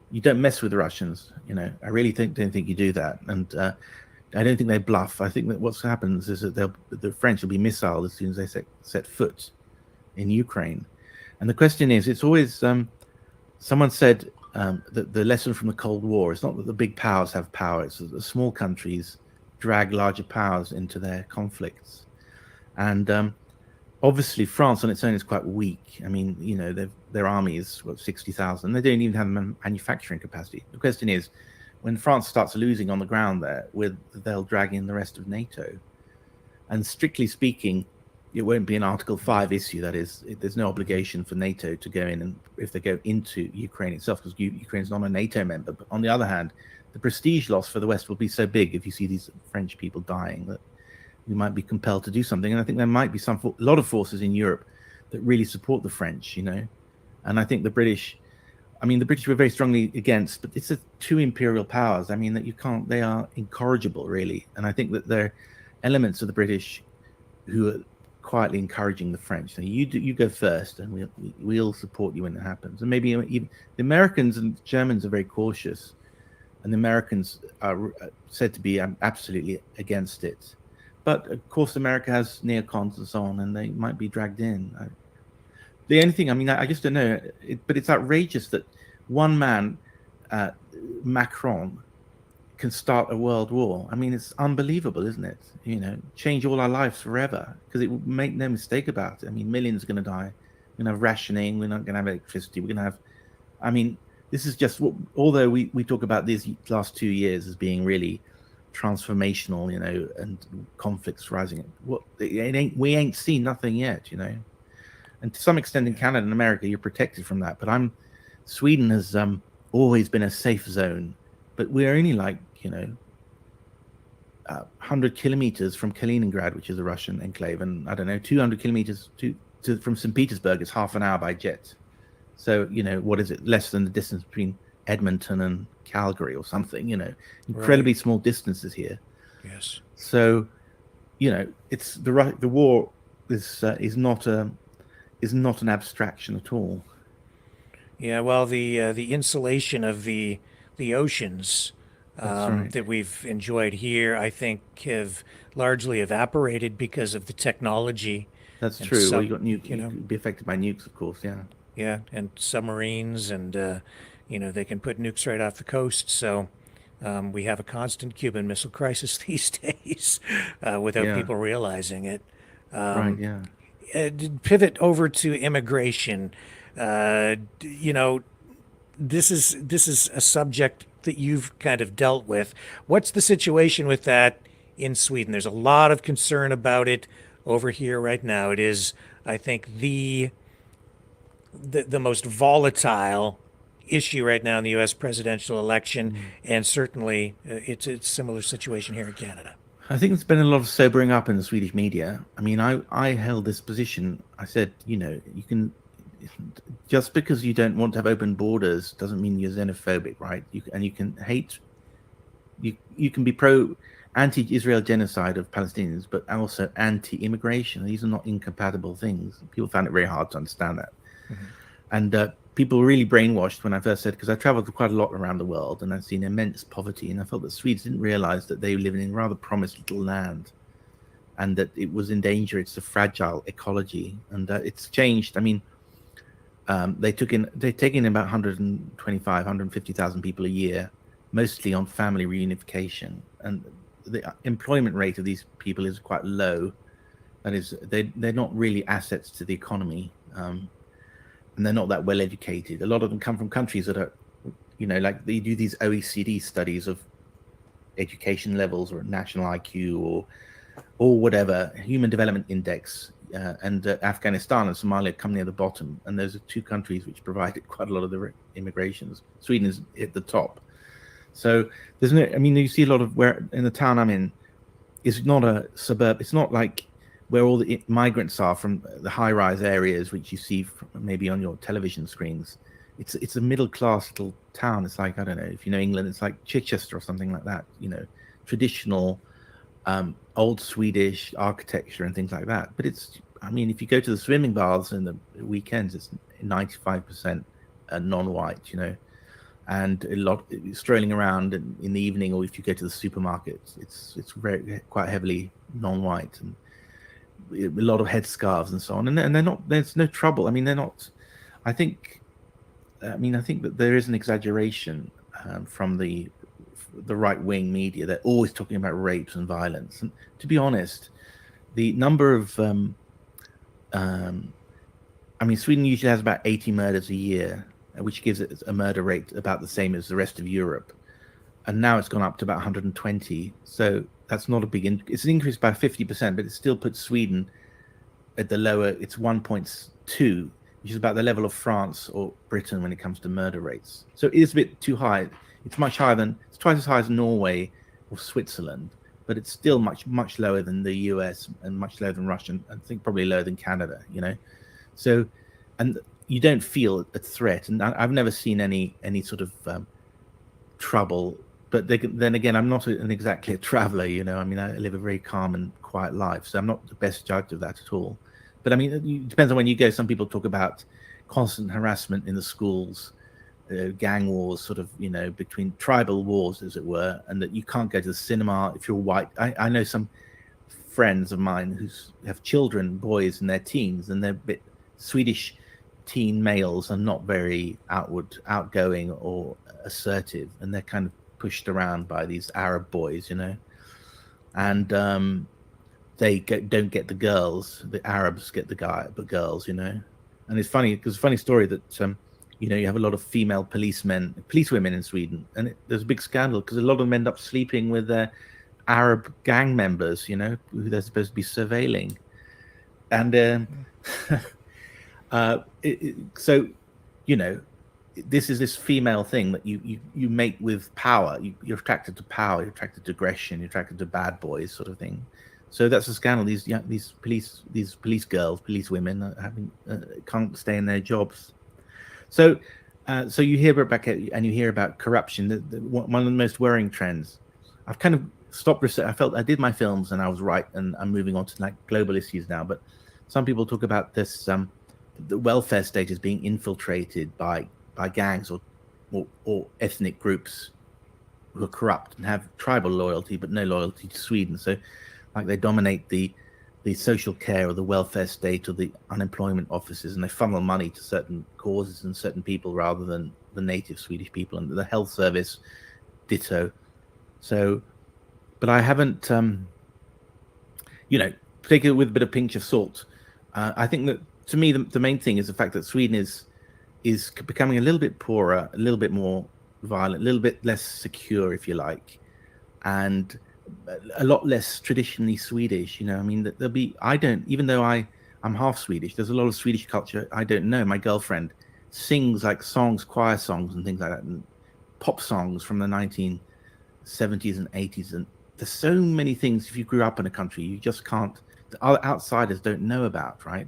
S15: You don't mess with the Russians, I really don't think you do that, and I don't think they bluff. I think that what happens is that the French will be missile as soon as they set foot in Ukraine. And the question is, it's always, someone said that the lesson from the Cold War is not that the big powers have power, it's that the small countries drag larger powers into their conflicts. And obviously France on its own is quite weak. I mean, their army is 60,000. They don't even have manufacturing capacity. The question is, when France starts losing on the ground there, they'll drag in the rest of NATO. And strictly speaking, it won't be an Article 5 issue. That is, there's no obligation for NATO to go in, and if they go into Ukraine itself, because Ukraine's not a NATO member. But on the other hand, the prestige loss for the West will be so big if you see these French people dying that we might be compelled to do something. And I think there might be a lot of forces in Europe that really support the French, And I think the British were very strongly against, but it's two imperial powers. I mean, that they are incorrigible, really. And I think that there are elements of the British who are quietly encouraging the French. So you go first, and we'll support you when it happens. And maybe even the Americans and Germans are very cautious, and the Americans are said to be absolutely against it. But of course, America has neocons and so on, and they might be dragged in. The only thing, I just don't know, but it's outrageous that one man, Macron, can start a world war. I mean, it's unbelievable, isn't it? Change all our lives forever, because it will make no mistake about it. I mean, millions are going to die. We're going to have rationing. We're not going to have electricity. We're going to have, this is just, although we talk about these last 2 years as being really transformational, and conflicts rising. We ain't seen nothing yet, And to some extent in Canada and America, you're protected from that. But Sweden has always been a safe zone, but we're only 100 kilometers from Kaliningrad, which is a Russian enclave, and 200 kilometers from St. Petersburg is half an hour by jet. So, what is it? Less than the distance between Edmonton and Calgary or something, incredibly small distances here.
S2: Yes.
S15: So, it's the war is not an abstraction at all.
S2: Yeah, well, the insulation of the oceans that we've enjoyed here, I think, have largely evaporated because of the technology
S15: That's
S2: And
S15: true. Well, you got nuke.
S2: you know,
S15: You'd be affected by nukes, of course. Yeah.
S2: yeah, and submarines, and you know, they can put nukes right off the coast. So we have a constant Cuban Missile Crisis these days without
S15: Yeah.
S2: people realizing it.
S15: Right. Yeah.
S2: Pivot over to immigration. You know, this is a subject that you've kind of dealt with. What's the situation with that in Sweden? There's a lot of concern about it over here right now. It is, I think, the most volatile issue right now in the U.S. presidential election, and certainly it's a similar situation here in Canada.
S15: I think there's been a lot of sobering up in the Swedish media. I mean, I held this position. I said, you know, you can, just because you don't want to have open borders doesn't mean you're xenophobic, right? You can hate, you can be anti-Israel genocide of Palestinians, but also anti-immigration. These are not incompatible things. People found it very hard to understand that. And people were really brainwashed when I first said, because I traveled quite a lot around the world and I've seen immense poverty, and I felt that Swedes didn't realize that they live in a rather promised little land and that it was in danger. It's a fragile ecology, and it's changed. I mean, they're taking in about 125, 150,000 people a year, mostly on family reunification, and the employment rate of these people is quite low. That is, they're not really assets to the economy. And they're not that well educated. A lot of them come from countries that are, you know, like they do these OECD studies of education levels or national IQ or whatever, Human Development Index, and Afghanistan and Somalia come near the bottom. And those are two countries which provided quite a lot of the immigrations. Sweden is at the top. So there's no, I mean, you see a lot of, where in the town I'm in, it's not a suburb, it's not like where all the migrants are from the high-rise areas, which you see maybe on your television screens. It's a middle-class little town. It's like, I don't know, if you know England, it's like Chichester or something like that, you know, traditional old Swedish architecture and things like that. But it's, I mean, if you go to the swimming baths in the weekends, it's 95% non-white, you know, and a lot strolling around in the evening, or if you go to the supermarket, it's very quite heavily non-white, and a lot of headscarves and so on, and they're not, there's no trouble. I mean, they're not, I think that there is an exaggeration from the right-wing media. They're always talking about rapes and violence, and to be honest, the number of I mean, Sweden usually has about 80 murders a year, which gives it a murder rate about the same as the rest of Europe, and now it's gone up to about 120. So that's not a big it's an increase by 50%, but it still puts Sweden at the lower, it's 1.2, which is about the level of France or Britain when it comes to murder rates. So it is a bit too high. It's much higher than, it's twice as high as Norway or Switzerland, but it's still much lower than the US and much lower than Russia, and I think probably lower than Canada, you know. So, and you don't feel a threat, and I've never seen any sort of trouble. But then again, I'm not exactly a traveler, you know. I mean, I live a very calm and quiet life, so I'm not the best judge of that at all. But I mean, it depends on when you go. Some people talk about constant harassment in the schools, gang wars, sort of, you know, between tribal wars, as it were, and that you can't go to the cinema if you're white. I know some friends of mine who have children, boys in their teens, and they're a bit Swedish teen males are not very outgoing or assertive, and they're kind of pushed around by these Arab boys, you know, and they don't get the girls. The Arabs get the girls, you know. And it's funny because funny story that you know, you have a lot of female policewomen in Sweden, and there's a big scandal because a lot of them end up sleeping with their Arab gang members, you know, who they're supposed to be surveilling, and so, you know, this is this female thing that you make with power. You're attracted to power. You're attracted to aggression. You're attracted to bad boys, sort of thing. So that's a scandal. These police girls, police women, are having can't stay in their jobs. So you hear about corruption. One of the most worrying trends. I've kind of stopped research. I felt I did my films and I was right, and I'm moving on to like global issues now. But some people talk about this. The welfare state is being infiltrated by gangs or ethnic groups who are corrupt and have tribal loyalty but no loyalty to Sweden. So like they dominate the the social care or the welfare state or the unemployment offices, and they funnel money to certain causes and certain people rather than the native Swedish people, and the health service, ditto. So, but I haven't, take it with a bit of pinch of salt. I think that, to me, the main thing is the fact that Sweden is becoming a little bit poorer, a little bit more violent, a little bit less secure, if you like, and a lot less traditionally Swedish. I mean, there'll be, even though I'm half Swedish, there's a lot of Swedish culture I don't know. My girlfriend sings like songs, choir songs and things like that, and pop songs from the 1970s and 80s. And there's so many things, if you grew up in a country, you just can't, the outsiders don't know about, right?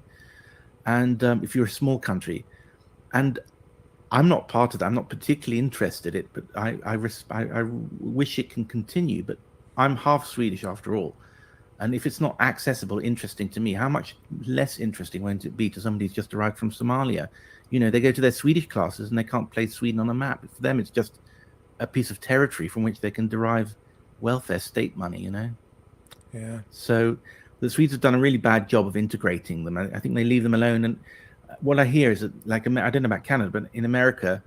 S15: And if you're a small country, and I'm not part of that, I'm not particularly interested in it, but I wish it can continue. But I'm half Swedish after all. And if it's not accessible, interesting to me, how much less interesting won't it be to somebody who's just arrived from Somalia? They go to their Swedish classes and they can't place Sweden on a map. For them, it's just a piece of territory from which they can derive welfare state money,
S2: Yeah.
S15: So the Swedes have done a really bad job of integrating them. I think they leave them alone. And what I hear is that, like, I don't know about Canada, but in America,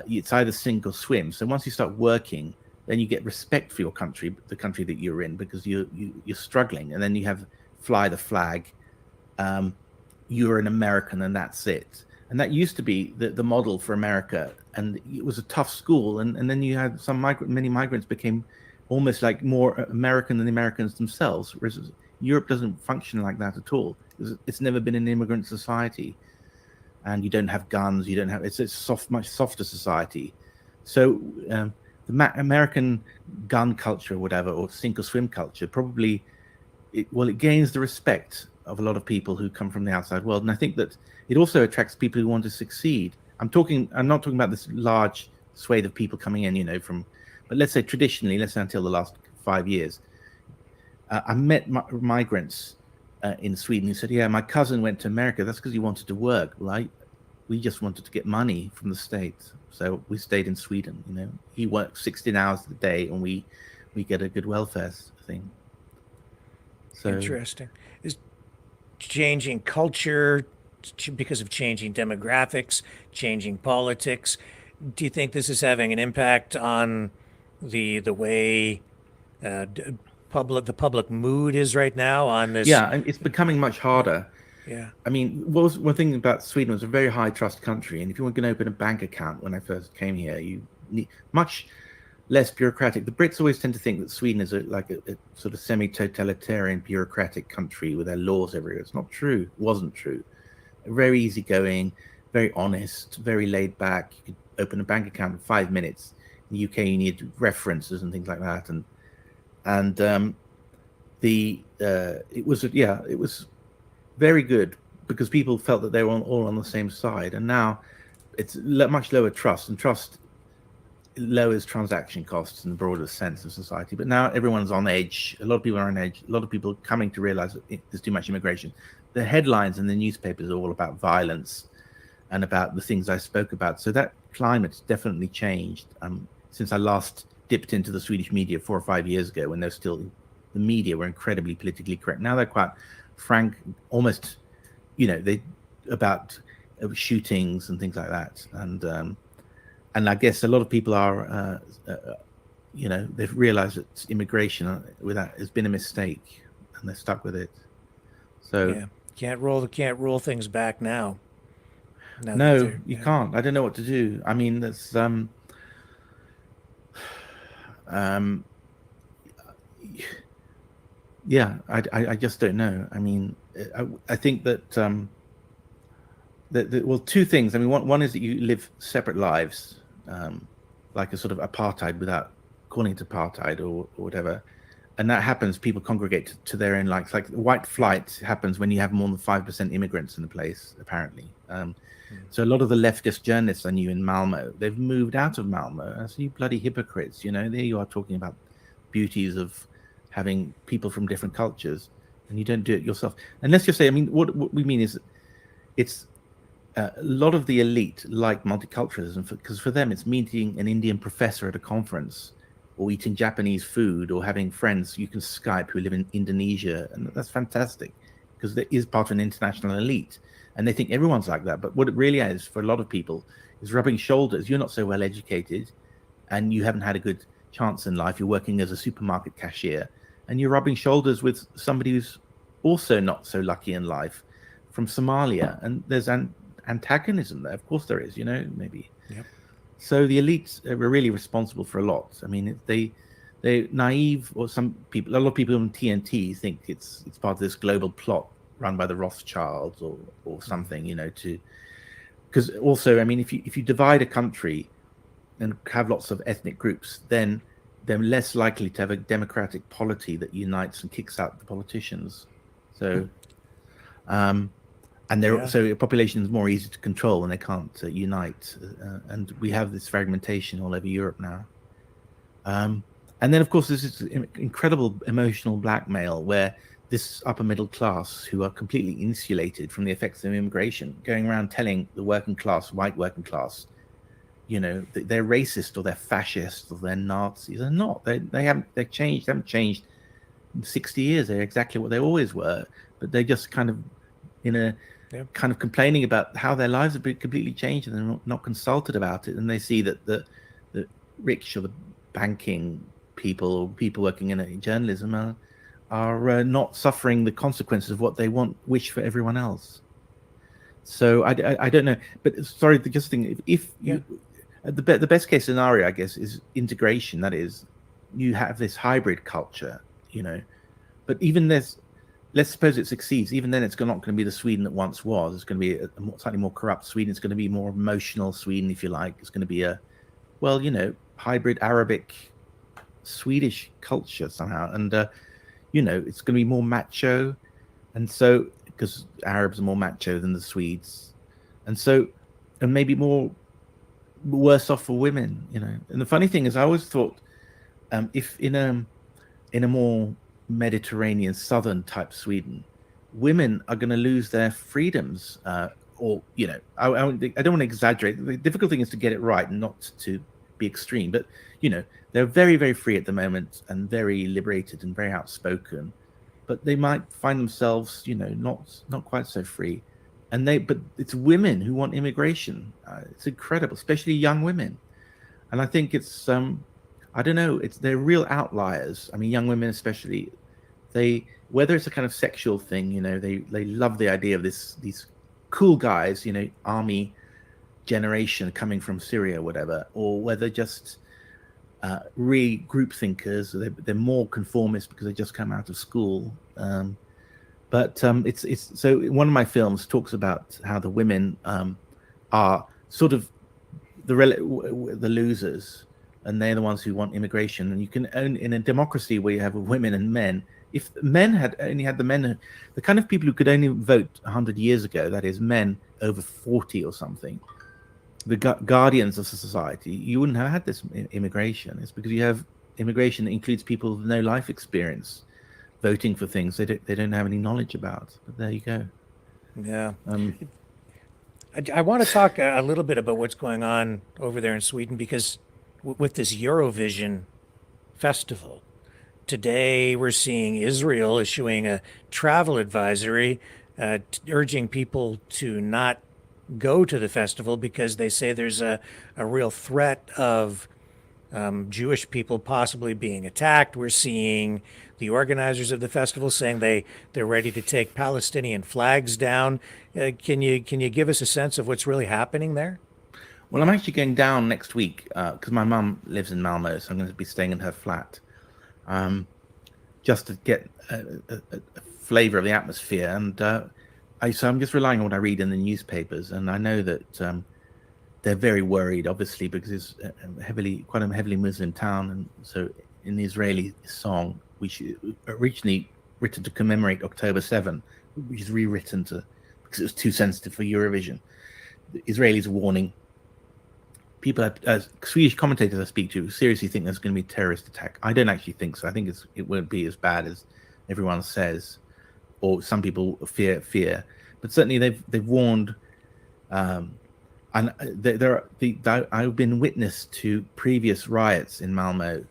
S15: it's either sink or swim. So once you start working, then you get respect for your country, the country that you're in, because you're struggling. And then you have fly the flag. You're an American and that's it. And that used to be the model for America. And it was a tough school. And then you had many migrants became almost like more American than the Americans themselves. Whereas Europe doesn't function like that at all. It's never been an immigrant society. And you don't have guns. You don't have, it's a much softer society. So the American gun culture, or whatever, or sink or swim culture, probably, it gains the respect of a lot of people who come from the outside world. And I think that it also attracts people who want to succeed. I'm not talking about this large swathe of people coming in, but let's say traditionally, let's say until the last 5 years, I met migrants in Sweden who said, yeah, my cousin went to America. That's because he wanted to work. Well, we just wanted to get money from the States. So we stayed in Sweden, He works 16 hours a day and we get a good welfare thing. So
S2: Interesting. Is changing culture because of changing demographics, changing politics. Do you think this is having an impact on the way the public mood is right now on this?
S15: Yeah, and it's becoming much harder.
S2: Yeah.
S15: I mean, one thing about Sweden was a very high trust country, and if you want to open a bank account, when I first came here, you need much less bureaucratic. The Brits always tend to think that Sweden is like a sort of semi-totalitarian bureaucratic country with their laws everywhere. It's not true. It wasn't true. Very easygoing, very honest, very laid back. You could open a bank account in 5 minutes. In the UK, you need references and things like that, it was very good because people felt that they were all on the same side. And now it's much lower trust, and trust lowers transaction costs in the broader sense of society. But now everyone's on edge. A lot of people are on edge. A lot of people are coming to realize that there's too much immigration. The headlines in the newspapers are all about violence and about the things I spoke about. So that climate's definitely changed since I last dipped into the Swedish media 4 or 5 years ago, when the media were incredibly politically correct. Now they're quite frank, almost, about shootings and things like that. And I guess a lot of people are, they've realized that immigration has been a mistake, and they're stuck with it. So
S2: yeah, can't roll things back now.
S15: No, you can't. I don't know what to do. I mean, that's yeah, I just don't know. I mean, I think that well, two things. I mean, one is that you live separate lives, like a sort of apartheid, without calling it apartheid or whatever. And that happens, people congregate to their own likes. Like white flight happens when you have more than 5% immigrants in the place, apparently. So a lot of the leftist journalists I knew in Malmo, they've moved out of Malmo. I say, you bloody hypocrites, there you are talking about beauties of having people from different cultures, and you don't do it yourself. And let's just say, I mean, what we mean is it's a lot of the elite like multiculturalism, because for them it's meeting an Indian professor at a conference or eating Japanese food, or having friends you can Skype who live in Indonesia, and that's fantastic because there is part of an international elite, and they think everyone's like that. But what it really is for a lot of people is rubbing shoulders. You're not so well educated, and you haven't had a good chance in life. You're working as a supermarket cashier, and you're rubbing shoulders with somebody who's also not so lucky in life from Somalia, and there's an antagonism there. Of course there is, maybe.
S2: Yep.
S15: So the elites are really responsible for a lot. I mean, they're naive, or a lot of people on TNT think it's part of this global plot run by the Rothschilds or something, because also, I mean, if you divide a country and have lots of ethnic groups, then they're less likely to have a democratic polity that unites and kicks out the politicians. So, so a population is more easy to control when they can't unite, and we have this fragmentation all over Europe now. And then, of course, there's this incredible emotional blackmail where this upper middle class, who are completely insulated from the effects of immigration, going around telling the working class, white working class, that they're racist or they're fascist or they're Nazis. They're not. They haven't changed in 60 years. They're exactly what they always were, but they just kind of kind of complaining about how their lives have been completely changed, and they're not consulted about it. And they see that the rich or the banking people or people working in journalism are not suffering the consequences of what they wish for everyone else. So I don't know, but sorry, just think the best case scenario, I guess, is integration. That is, you have this hybrid culture, but even let's suppose it succeeds. Even then, it's not going to be the Sweden that once was. It's going to be a slightly more corrupt Sweden. It's going to be more emotional Sweden, if you like. It's going to be hybrid Arabic Swedish culture somehow. And, it's going to be more macho. And so, because Arabs are more macho than the Swedes. And so, and maybe worse off for women, And the funny thing is, I always thought, if in a more Mediterranean southern type Sweden, women are going to lose their freedoms, I don't want to exaggerate. The difficult thing is to get it right and not to be extreme, but they're very, very free at the moment and very liberated and very outspoken, but they might find themselves not quite so free. But it's women who want immigration. It's incredible, especially young women. And I think it's I don't know, they're real outliers. I mean, young women especially, whether it's a kind of sexual thing, they love the idea of these cool guys, army generation coming from Syria or whatever, or whether just really group thinkers, they're more conformist because they just come out of school. But it's so one of my films talks about how the women are sort of the losers, and they're the ones who want immigration. And you can own in a democracy where you have women and men. If men had the men, the kind of people who could only vote 100 years ago, that is men over 40 or something, the guardians of society, you wouldn't have had this immigration. It's because you have immigration that includes people with no life experience voting for things they don't have any knowledge about. But there you go.
S2: Yeah. I want to talk a little bit about what's going on over there in Sweden, because with this Eurovision festival, today we're seeing Israel issuing a travel advisory urging people to not go to the festival because they say there's a real threat of Jewish people possibly being attacked. We're seeing the organizers of the festival saying they're ready to take Palestinian flags down. Can you give us a sense of what's really happening there?
S15: Well, I'm actually going down next week because my mum lives in Malmo, so I'm going to be staying in her flat, just to get a flavor of the atmosphere. And so I'm just relying on what I read in the newspapers, and I know that they're very worried, obviously, because it's quite a heavily Muslim town. And so in the Israeli song, which originally written to commemorate October 7, which is rewritten because it was too sensitive for Eurovision, the Israelis are warning people, Swedish commentators I speak to, seriously think there's going to be a terrorist attack. I don't actually think so. I think it won't be as bad as everyone says, or some people fear. But certainly they've warned. And I've been witness to previous riots in Malmo,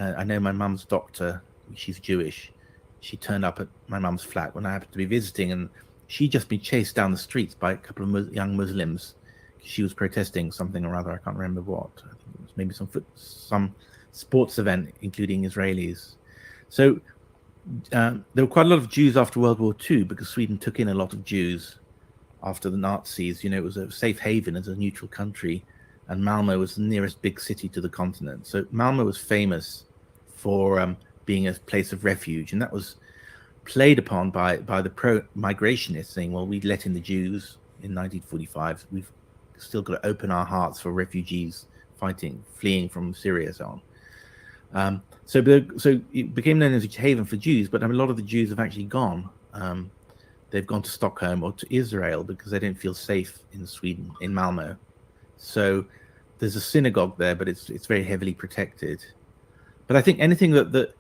S15: I know my mum's doctor, she's Jewish. She turned up at my mum's flat when I happened to be visiting, and she'd just been chased down the streets by a couple of young Muslims. She was protesting something or other. I can't remember what. I think it was maybe some sports event, including Israelis. So there were quite a lot of Jews after World War II, because Sweden took in a lot of Jews after the Nazis. You know, it was a safe haven as a neutral country, and Malmö was the nearest big city to the continent. So Malmö was famous for being a place of refuge, and that was played upon by the pro-migrationists, saying, well, we let in the Jews in 1945. We've still got to open our hearts for refugees fleeing from Syria, so on. So it became known as a haven for Jews, but a lot of the Jews have actually gone. They've gone to Stockholm or to Israel because they don't feel safe in Sweden, in Malmö. So there's a synagogue there, but it's very heavily protected. But I think anything that the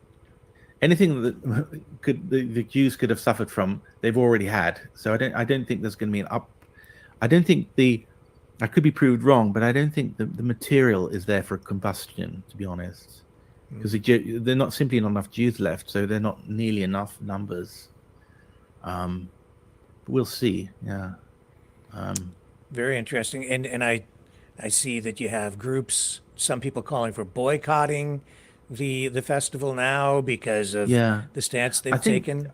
S15: Jews could have suffered from, they've already had. So I don't think there's going to be I don't think I could be proved wrong, but I don't think the material is there for combustion, to be honest, because they're not simply not enough Jews left, so they're not nearly enough numbers. But we'll see. Yeah.
S2: Very interesting, and I see that you have groups. Some people calling for boycotting the festival now because of the stance they've taken.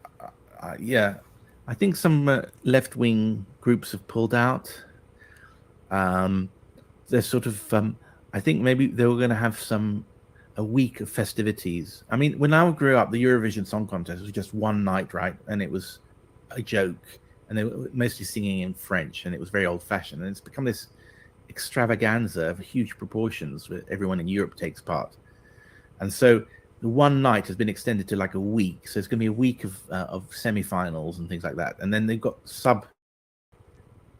S15: I think some left-wing groups have pulled out. They're sort of, I think maybe they were going to have a week of festivities. I mean, when I grew up, the Eurovision Song Contest was just one night, right? And it was a joke, and they were mostly singing in French, and it was very old-fashioned. And it's become this extravaganza of huge proportions where everyone in Europe takes part. And so the one night has been extended to like a week. So it's going to be a week of semi-finals and things like that. And then they've got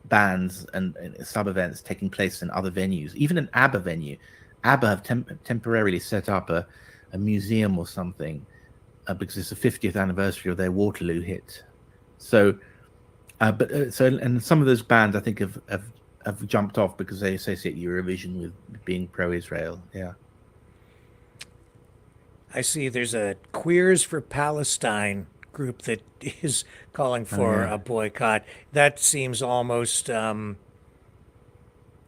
S15: bands and sub-events taking place in other venues, even an ABBA venue. ABBA have temporarily set up a museum or something because it's the 50th anniversary of their Waterloo hit. So, and some of those bands I think have jumped off because they associate Eurovision with being pro-Israel. Yeah.
S2: I see there's a Queers for Palestine group that is calling for a boycott. That seems almost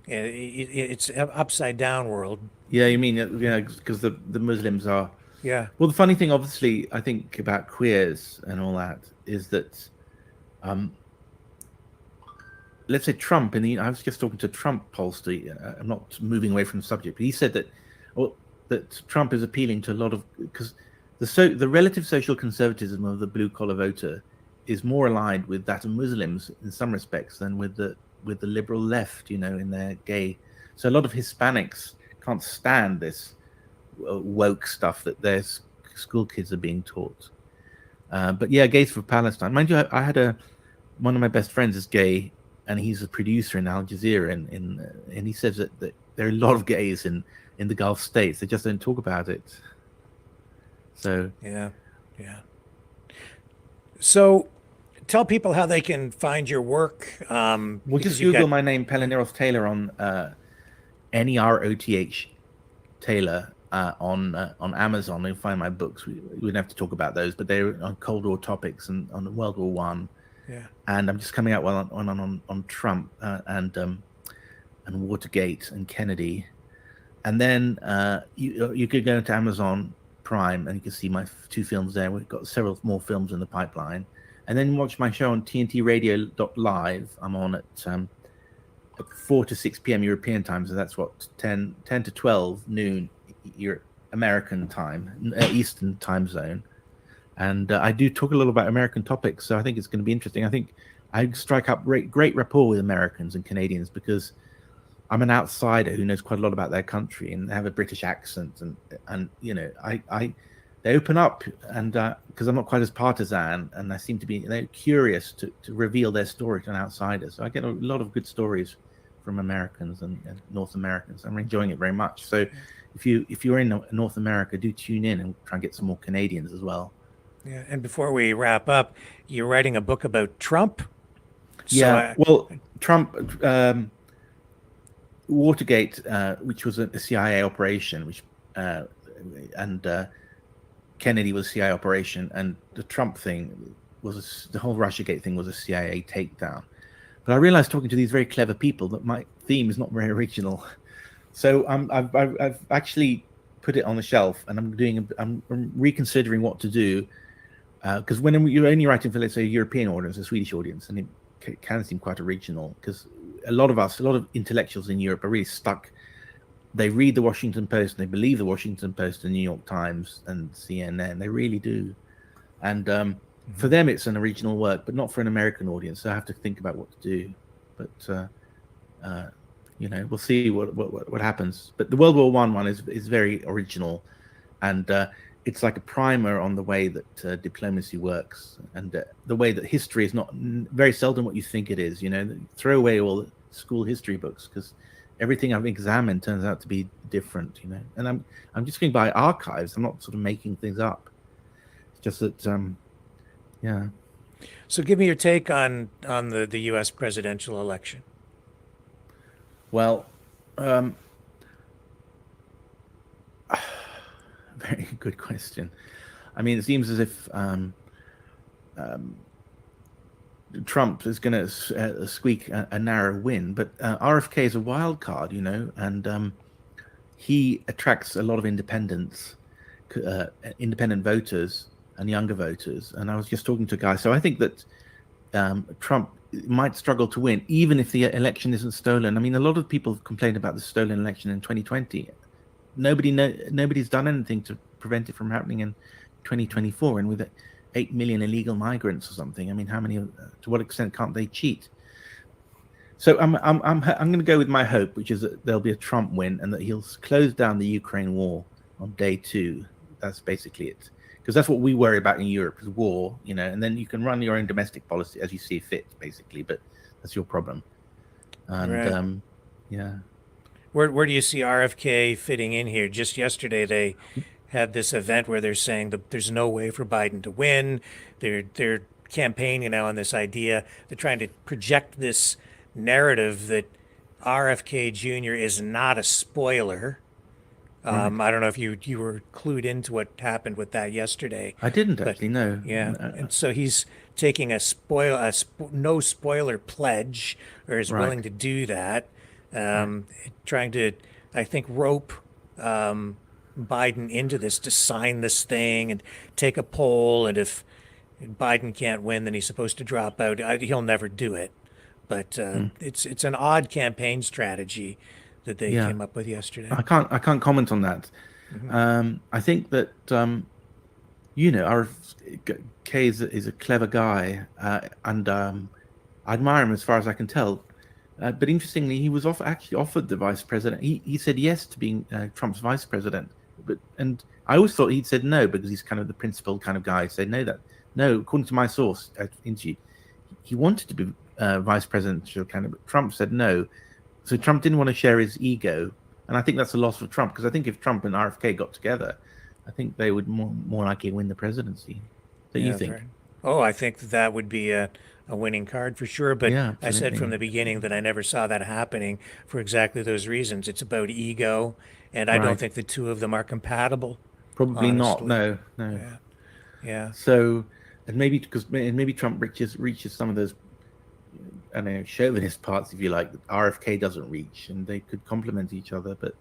S2: it's an upside down world.
S15: Yeah, you mean because the Muslims are.
S2: Yeah.
S15: Well, the funny thing, obviously, I think about queers and all that is that, let's say Trump I was just talking to Trump pollster. I'm not moving away from the subject, but he said that that Trump is appealing to a lot of, because the relative social conservatism of the blue collar voter is more aligned with that of Muslims in some respects than with the liberal left, in their gay. So a lot of Hispanics can't stand this woke stuff that their school kids are being taught. But yeah, Gays for Palestine. Mind you, I had one of my best friends is gay, and he's a producer in Al Jazeera, and he says that there are a lot of gays in the Gulf states. They just don't talk about it. So
S2: yeah. So tell people how they can find your work.
S15: Well, just Google my name, Pelle Neroth Taylor, on Neroth Taylor on Amazon. You'll find my books. We don't have to talk about those, but they're on Cold War topics and on World War One.
S2: Yeah.
S15: And I'm just coming out on Trump and Watergate and Kennedy. And then you could go into Amazon Prime and you can see my 2 films there. We've got several more films in the pipeline. And then watch my show on tntradio.live. I'm on at 4 to 6 p.m. European time. So that's 10 to 12 noon American time, Eastern time zone. And I do talk a little about American topics. So I think it's going to be interesting. I think I strike up great rapport with Americans and Canadians because I'm an outsider who knows quite a lot about their country and they have a British accent, and they open up, and because I'm not quite as partisan, and I seem to be curious to reveal their story to an outsider. So I get a lot of good stories from Americans and North Americans. I'm enjoying it very much. So if you're in North America, do tune in and try and get some more Canadians as well.
S2: Yeah, and before we wrap up, you're writing a book about Trump.
S15: Trump. Watergate, which was a CIA operation, which Kennedy was a CIA operation, and the Trump thing was the whole Russiagate thing was a CIA takedown. But I realized talking to these very clever people that my theme is not very original. So I've actually put it on the shelf, and I'm reconsidering what to do, because when you're only writing for, let's say, a European audience, a Swedish audience, and it can seem quite original, because a lot of intellectuals in Europe are really stuck. They read the Washington Post, and they believe the Washington Post and New York Times and CNN. They really do. And for them, it's an original work, but not for an American audience. So I have to think about what to do. But we'll see what happens. But the World War I one is very original, and it's like a primer on the way that diplomacy works, and the way that history is not very seldom what you think it is. Throw away all the school history books, because everything I've examined turns out to be different. And I'm just going by archives. I'm not sort of making things up. It's just that yeah.
S2: So give me your take on the U.S. presidential election.
S15: Well, very good question. I mean, it seems as if Trump is going to squeak a narrow win, but RFK is a wild card, and he attracts a lot of independent voters and younger voters. And I was just talking to a guy, so I think that Trump might struggle to win, even if the election isn't stolen. I mean, a lot of people complained about the stolen election in 2020. Nobody's done anything to prevent it from happening in 2024. And with 8 million illegal migrants or something, I mean, how many? To what extent can't they cheat? So I'm going to go with my hope, which is that there'll be a Trump win and that he'll close down the Ukraine war on day 2. That's basically it. Because that's what we worry about in Europe, is war, and then you can run your own domestic policy as you see fit, basically. But that's your problem. And
S2: right.
S15: Yeah.
S2: Where do you see RFK fitting in here? Just yesterday, they had this event where they're saying that there's no way for Biden to win. They're campaigning now on this idea. They're trying to project this narrative that RFK Jr. is not a spoiler. I don't know if you were clued into what happened with that yesterday.
S15: I didn't actually know.
S2: Yeah, and so he's taking a no spoiler pledge, or is willing to do that, trying to, I think, rope Biden into this, to sign this thing and take a poll, and if Biden can't win, then he's supposed to drop out. He'll never do it, but it's an odd campaign strategy that they came up with yesterday.
S15: I can't comment on that. I think that RFK is a clever guy, and I admire him as far as I can tell. But interestingly, he was actually offered the vice president. He said yes to being Trump's vice president, and I always thought he'd said no, because he's kind of the principled kind of guy. He said no, according to my source interview, he wanted to be vice presidential candidate, but Trump said no. So Trump didn't want to share his ego, and I think that's a loss for Trump, because I think if Trump and RFK got together, I think they would more likely win the presidency. What do you think?
S2: Right. Oh, I think that would be a winning card for sure. But I said from the beginning that I never saw that happening for exactly those reasons. It's about ego, and I don't think the two of them are compatible.
S15: Probably
S2: honestly.
S15: not. No.
S2: Yeah.
S15: So, and maybe Trump reaches some of those, I don't know, chauvinist parts, if you like, that RFK doesn't reach, and they could complement each other. But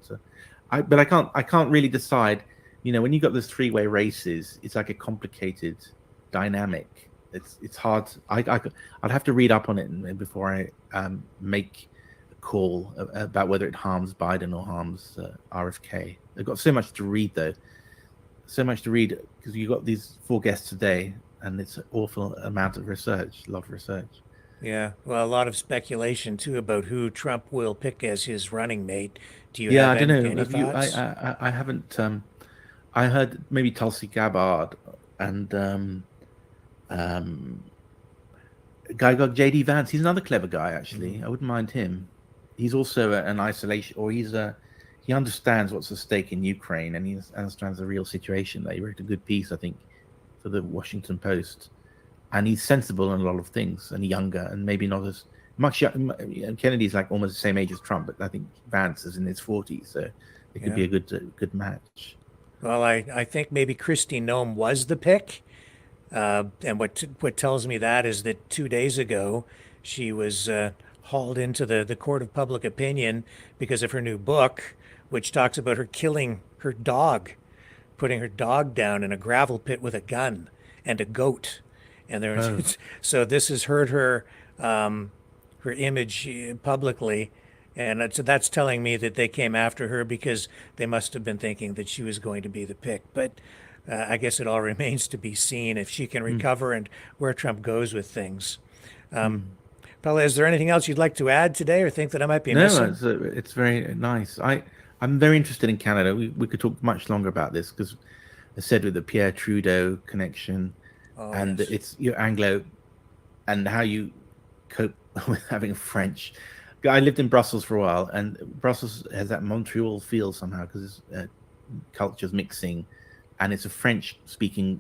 S15: I can't really decide. When you got those 3-way races, it's like a complicated dynamic. It's hard. I'd have to read up on it before I make a call about whether it harms Biden or harms RFK. They've got so much to read, though. So much to read, because you've got these 4 guests today, and it's an awful amount of research, a lot of research.
S2: Yeah, well, a lot of speculation too about who Trump will pick as his running mate. Do you
S15: Yeah,
S2: have
S15: I don't know.
S2: any thoughts?
S15: I haven't. I heard maybe Tulsi Gabbard and a guy called JD Vance. He's another clever guy, actually. I wouldn't mind him. He's also an isolation, or he understands what's at stake in Ukraine, and he understands the real situation there. He wrote a good piece, I think, for the Washington Post. And he's sensible in a lot of things, and younger, and maybe not as much. Kennedy's like almost the same age as Trump, but I think Vance is in his 40s, so it could be a good match.
S2: Well, I think maybe Kristi Noem was the pick. And what tells me that is that 2 days ago, she was hauled into the court of public opinion because of her new book, which talks about her killing her dog, putting her dog down in a gravel pit with a gun and a goat. And there,
S15: Oh.
S2: so this has hurt her her image publicly. And so that's telling me that they came after her because they must have been thinking that she was going to be the pick. But I guess it all remains to be seen if she can recover and where Trump goes with things. Pelle, is there anything else you'd like to add today or think that I might be missing?
S15: No, it's very nice. I'm very interested in Canada. We could talk much longer about this because I said with the Pierre Trudeau connection and
S2: yes.
S15: it's your Anglo and how you cope with having French. I lived in Brussels for a while, and Brussels has that Montreal feel somehow because cultures mixing, and it's a French-speaking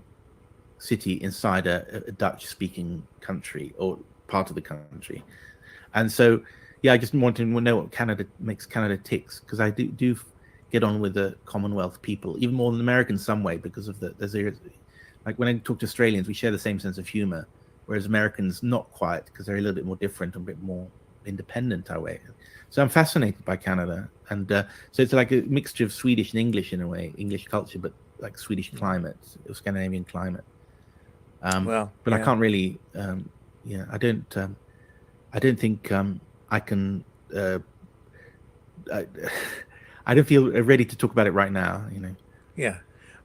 S15: city inside a Dutch-speaking country or part of the country, and so yeah, I just wanted to know what Canada makes Canada ticks because I do get on with the Commonwealth people even more than Americans some way because of like when I talk to Australians, we share the same sense of humor, whereas Americans not quite because they're a little bit more different, a bit more independent our way. So I'm fascinated by Canada, and so it's like a mixture of Swedish and English in a way, English culture, but like Swedish climate, Scandinavian climate. But yeah. I can't really, I don't think I can. I don't feel ready to talk about it right now.
S2: Yeah.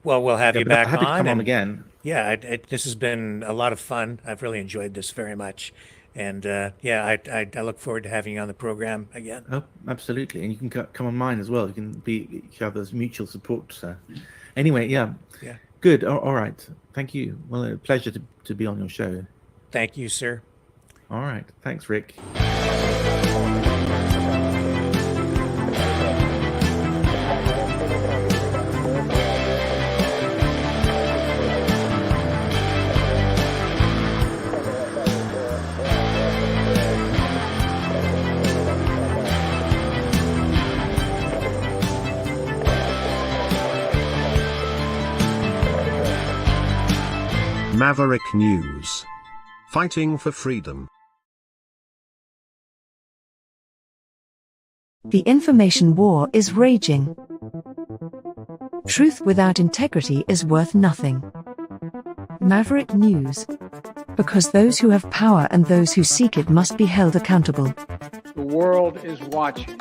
S2: Well, we'll have you back
S15: happy
S2: on.
S15: to come on again.
S2: Yeah, this has been a lot of fun. I've really enjoyed this very much. And I look forward to having you on the program again.
S15: Oh, absolutely. And you can come on mine as well. You can be each other's mutual support. Anyway, yeah. Good. All right. Thank you. Well, a pleasure to be on your show.
S2: Thank you, sir.
S15: All right. Thanks, Rick.
S1: Maverick News. Fighting for freedom.
S16: The information war is raging. Truth without integrity is worth nothing. Maverick News. Because those who have power and those who seek it must be held accountable.
S4: The world is watching.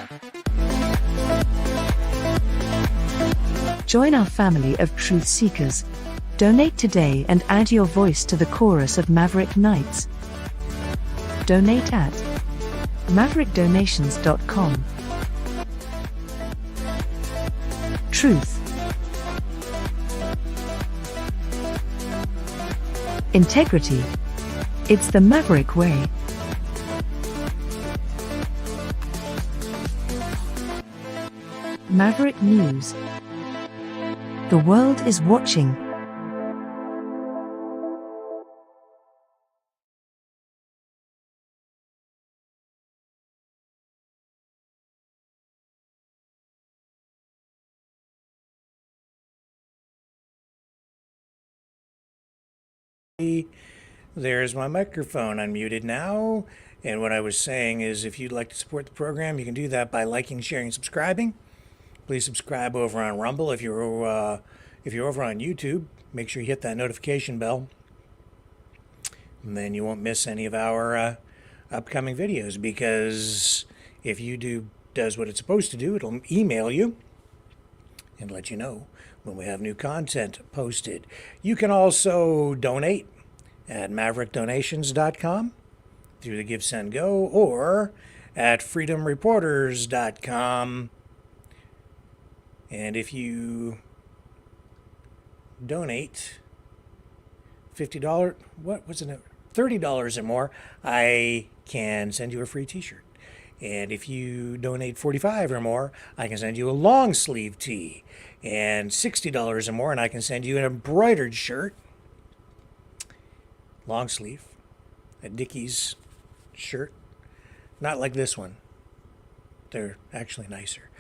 S16: Join our family of truth seekers. Donate today and add your voice to the chorus of Maverick Knights. Donate at maverickdonations.com. Truth. Integrity. It's the Maverick way. Maverick News. The world is watching.
S2: There's my microphone unmuted now. And what I was saying is if you'd like to support the program, you can do that by liking, sharing, subscribing. Please subscribe over on Rumble. If you're over on YouTube, make sure you hit that notification bell. And then you won't miss any of our upcoming videos, because if YouTube does what it's supposed to do, it'll email you and let you know when we have new content posted. You can also donate at maverickdonations.com through the Give Send Go, or at freedomreporters.com. And if you donate $50, what was it, $30 or more, I can send you a free t-shirt. And if you donate $45 or more, I can send you a long sleeve tee. And $60 or more, and I can send you an embroidered shirt, long sleeve, a Dickies shirt, not like this one. They're actually nicer.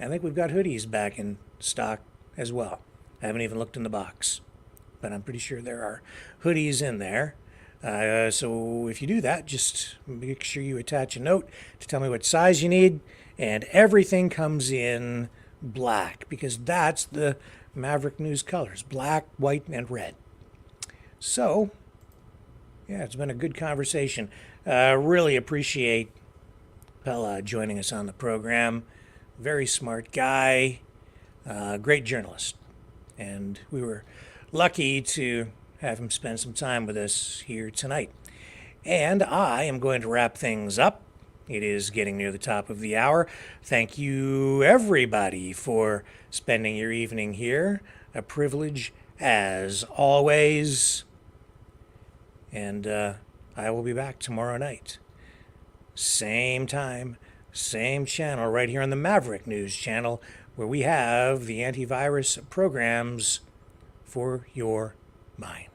S2: I think we've got hoodies back in stock as well. I haven't even looked in the box, but I'm pretty sure there are hoodies in there. So if you do that, just make sure you attach a note to tell me what size you need, and everything comes in black because that's the Maverick News colors: black, white, and red. So, yeah, it's been a good conversation. Really appreciate Pelle joining us on the program. Very smart guy, great journalist, and we were lucky to have him spend some time with us here tonight. And I am going to wrap things up. It is getting near the top of the hour. Thank you, everybody, for spending your evening here. A privilege, as always. And I will be back tomorrow night. Same time, same channel, right here on the Maverick News channel, where we have the antivirus programs for your mind.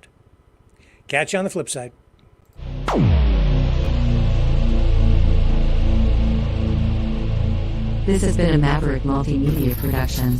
S2: Catch you on the flip side.
S16: This has been a Maverick Multimedia production.